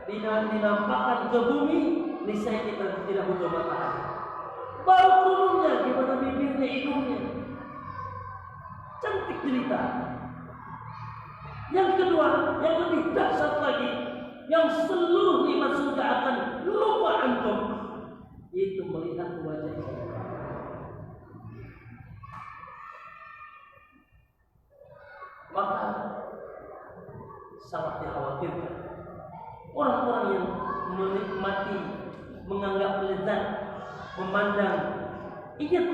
dinampakkan ke bumi, niscaya kita tidak butuh matahari. Baru kerudungnya, gimana bibirnya, hidungnya, cantik jelita. Yang kedua, yang lebih dahsyat lagi, yang seluruh nikmat surga akan lupa antum, yaitu melihat wajah Allah. Maka sangat dikhawatirkan orang-orang yang menikmati, menganggap lezat, memandang. Ingat,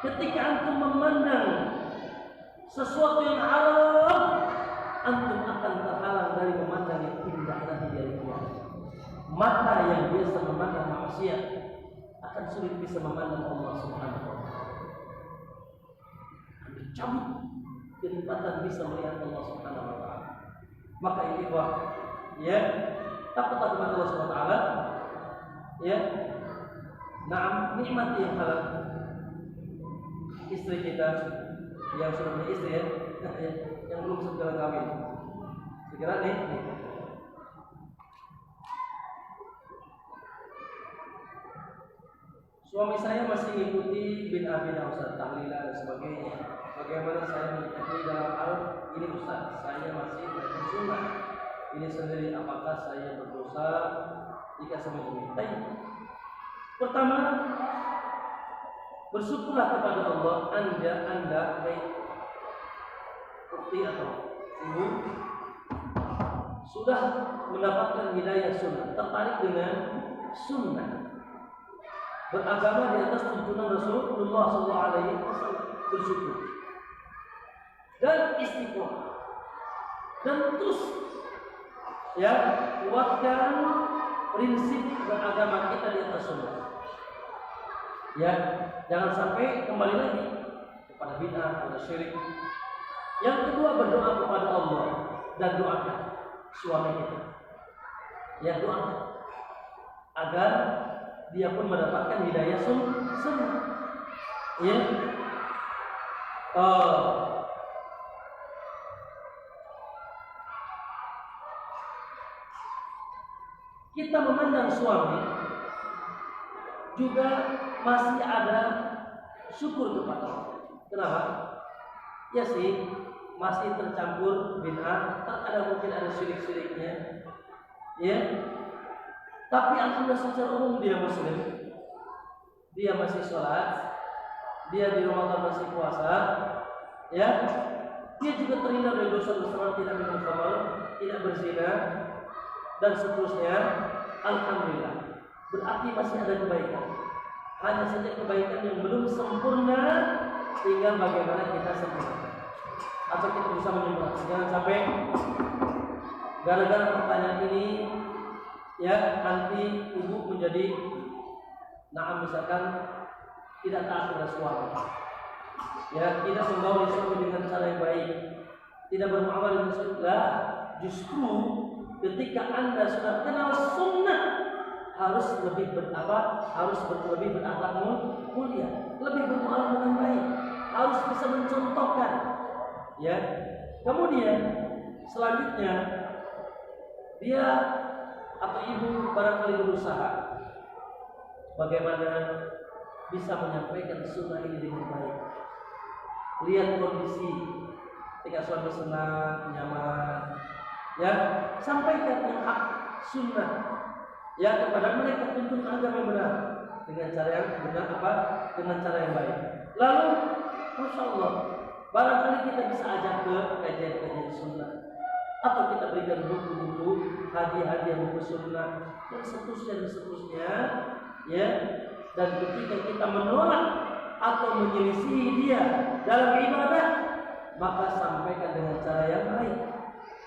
ketika antum memandang sesuatu yang haram, antum akan terhalang dari memandang yang indah nanti dari kiamat. Mata yang biasa memandang maksiat akan sulit bisa memandang Allah Subhanahu wa taala. Cabut kenikmatan bisa melihat Allah Subhanahu wa taala. Maka ini ya, takut kepada Allah Subhanahu wa taala. Ya. Naam, nikmati yang halal. Istri kita yang sudah punya istri ya, yang belum segera kawin. Segera nih. Suami saya masih mengikuti bin Ustaz, tahlilan dan sebagainya. Bagaimana saya menyikapi dalam hal ini Ustaz? Saya masih belajar sunnah. Ini sendiri, apakah saya berdosa jika saya mengikuti? Pertama, bersyukurlah kepada Allah, Anda baik ukti atau ibu sudah mendapatkan hidayah sunnah, tertarik dengan sunnah, beragama di atas tuntunan Rasulullah SAW, bersyukur dan istiqomah, dan terus ya kuatkan prinsip beragama kita di atas sunnah. Ya, jangan sampai kembali lagi kepada bid'ah, kepada syirik. Yang kedua, berdoa kepada Allah dan doakan suami kita. Ya, doakan agar dia pun mendapatkan hidayah sunnah. Ya. Kita memandang suami juga masih ada syukur kepada Allah. Kenapa? Ya sih, masih tercampur bid'ah, terkadang mungkin ada syirik-syiriknya. Ya. Tapi alhamdulillah secara umum dia muslim. Dia masih sholat, dia di Ramadan masih puasa, ya. Dia juga terhindar dari dosa-dosa, tidak minum khamar, tidak berzina, dan seterusnya. Alhamdulillah, berarti masih ada kebaikan. Hanya saja kebaikan yang belum sempurna, tinggal bagaimana kita sempurnakan atau kita bisa menyempurnakan. Jangan sampai gara-gara pertanyaan ini ya nanti ibu menjadi misalkan tidak taat kepada suami. Ya, tidak membawa suami dengan cara yang baik, tidak bermuamalah dengan sunnah. Justru ketika Anda sudah kenal sunnah, harus lebih lebih berakhlak mulia, lebih bermuamalah dengan baik, harus bisa mencontohkan. Ya, kemudian selanjutnya dia atau ibu barangkali berusaha bagaimana bisa menyampaikan sunnah ini dengan baik. Lihat kondisi ketika suami senang, nyaman, ya, sampaikan yang hak sunnah ya kepada mereka, tuntun agama yang benar dengan cara yang benar, dengan cara yang baik. Lalu, masya Allah, barangkali kita bisa ajak ke kajian-kajian sunnah, atau kita berikan buku-buku, hadiah-hadiah buku sunnah dan seterusnya, ya. Dan ketika kita menolak atau menyelisihi dia dalam ibadah, maka sampaikan dengan cara yang baik,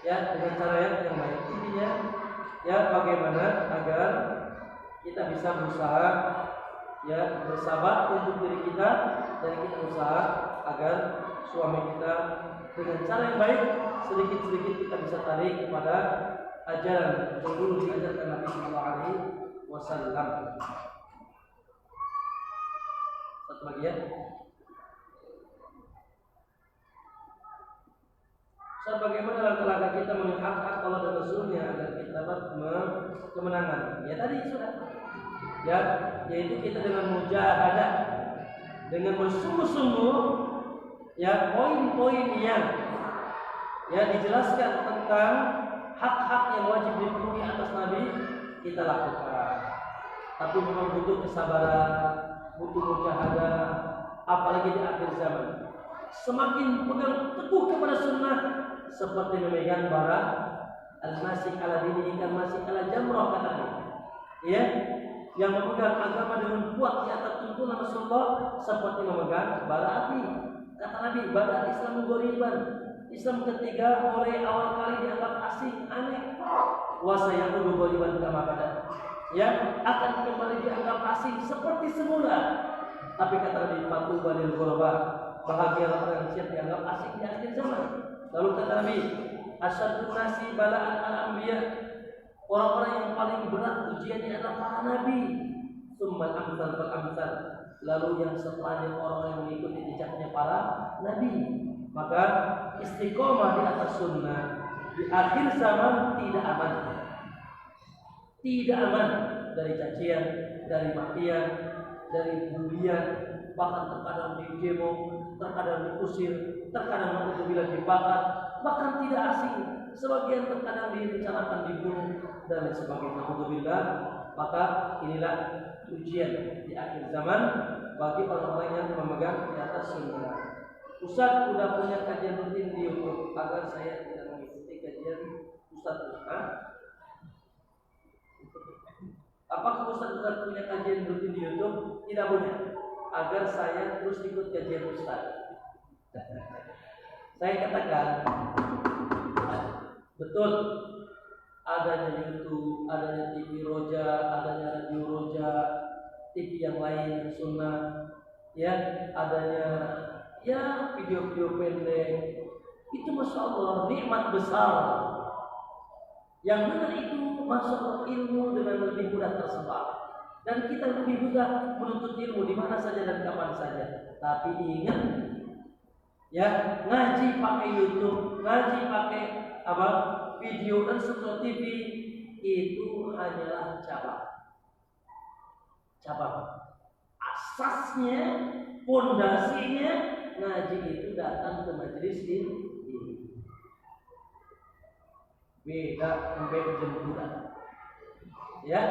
ya, dengan cara yang baik. Intinya, ya, bagaimana agar kita bisa berusaha, ya, bersabar untuk diri kita, dan kita usaha agar suami kita dengan cara yang baik, sedikit-sedikit kita bisa tarik kepada ajaran yang dulu diajarkan Nabi Sallallahu Alaihi Wasallam. Satu lagi ya. Bagaimana langkah-langkah kita mengingat hak Allah dan Rasulnya agar kita dapat kemenangan? Ya tadi sudah, ya, yaitu kita dengan mujahadah, dengan bersungguh-sungguh, ya, poin-poin yang, ya, dijelaskan tentang hak-hak yang wajib dipenuhi atas Nabi, kita lakukan. Tapi memang butuh kesabaran, butuh mujahadah, apalagi di akhir zaman. Semakin pegang teguh kepada sunnah, seperti memegang bara al-masik ala dini ikan masik ala jamrah, kata Nabi. Ya, yang memegang agama dengan kuat di atas tuntunan Rasulullah seperti memegang bara api. Kata Nabi, bara Islam ghoriban. Islam ketiga mulai awal kali dianggap asing, aneh. Wa sayaudu ghoriban kama bada. Ya, akan kembali dianggap asing seperti semula. Tapi kata Nabi, fatu balil ghuraba, bahagialah orang yang siap dianggap asing di akhir zaman. Lalu kata Nabi, asyadun nasi bala'an al-anbiya, orang-orang yang paling berat ujiannya adalah para nabi. Tsummal amsal fal amsal, lalu yang setelahnya orang yang mengikuti jejaknya para nabi. Maka istiqomah di atas sunnah di akhir zaman tidak aman. Tidak aman dari cacian, dari makian, dari bulian, bahkan terkadang di demo, terkadang diusir, terkadang naudzubillah dibakar, bahkan tidak asing, sebagian terkadang direncanakan dibunuh dan lain sebagainya, naudzubillah. Maka inilah ujian di akhir zaman bagi orang-orang yang memegang di atas sunnah. Ustaz sudah punya kajian rutin di YouTube, agar saya tidak mengikuti kajian Ustaz. Apakah Ustaz sudah punya kajian rutin di YouTube? Tidak punya. Agar saya terus ikut kajian Ustaz. Saya katakan, betul, adanya YouTube, adanya TV Roja, adanya Radio Roja, TV yang lain sunnah, ya, adanya, ya, video-video pendek, itu masya Allah nikmat besar. Yang benar itu masya Allah ilmu dengan lebih mudah tersebar, dan kita lebih mudah menuntut ilmu di mana saja dan kapan saja. Tapi ingat, ya, ngaji pakai YouTube, ngaji pakai video dan sesuatu TV itu hanyalah cabang. Asasnya, pondasinya ngaji itu datang ke majelis ilmu. Beda jemputan, ya,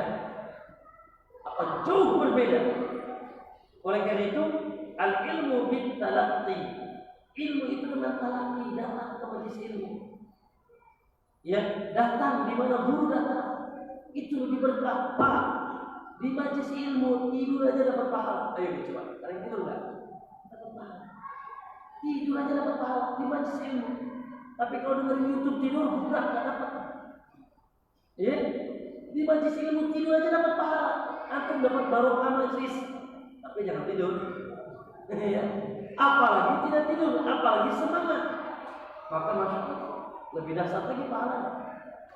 akan jauh berbeda. Oleh karena itu, al ilmu bit talaqqi, ilmu itu dengan talaqi, datang ke majelis ilmu. Ya, datang di mana guru datang, itu lebih berkah. Pak, di majelis ilmu tidur aja dapat pahala. Ayo coba, kalian tidur enggak? Dapat pahala. Tidur aja dapat pahala di majelis ilmu. Tapi kalau dengerin YouTube tidur, berat, enggak dapat. Ya, di majelis ilmu tidur aja dapat pahala. Antum dapat barokah majelis. Tapi jangan tidur. Ya. Apalagi tidak tidur, apalagi semangat, maka masuk lebih dasar lagi pahala.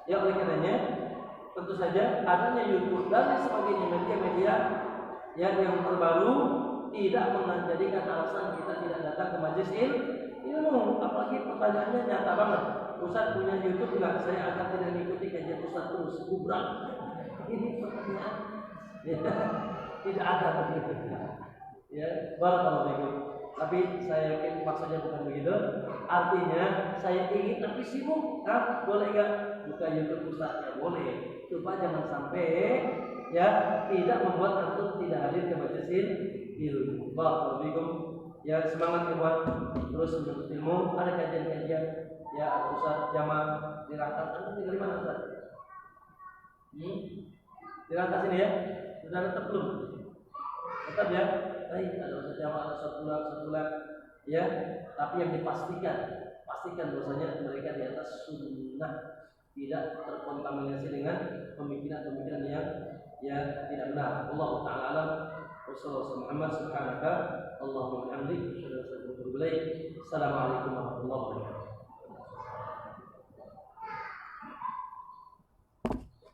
Ya, oleh karenanya tentu saja adanya YouTube dan sebagainya media-media yang terbaru tidak menjadikan alasan kita tidak datang ke majelis ilmu. Apalagi pertanyaannya nyata banget. Ustaz punya YouTube enggak? Saya akan tidak mengikuti kajian Ustaz terus. Gubrak. Ini pertanyaan. Ya, tidak ada begitu. Ya, barakallahu fikum. Tapi saya yakin maksudnya bukan begitu. Artinya saya ingin tapi sibuk, kan? Boleh enggak buka YouTube Ustaz? Ya boleh. Cuma jangan sampai ya tidak membuat antum tidak hadir ke majelis ilmu. Barakallahu fikum. Ya, semangat buat terus menuntut ilmu. Ada kajian-kajian ya, ada Ustaz jamaah di Rantas. Antum tinggal di mana, Ustaz? Di Rantas ini ya. Sudah tetap belum? Tetap ya. Baik, ada Ustaz jamaah, ada sebulan ya. Tapi yang pastikan bahwasanya mereka di atas sunnah, tidak terkontaminasi dengan pemikiran-pemikiran yang tidak benar. Allah Ta'ala alam. Wassalamualaikum warahmatullahi wabarakatuh. Assalamualaikum warahmatullahi wabarakatuh.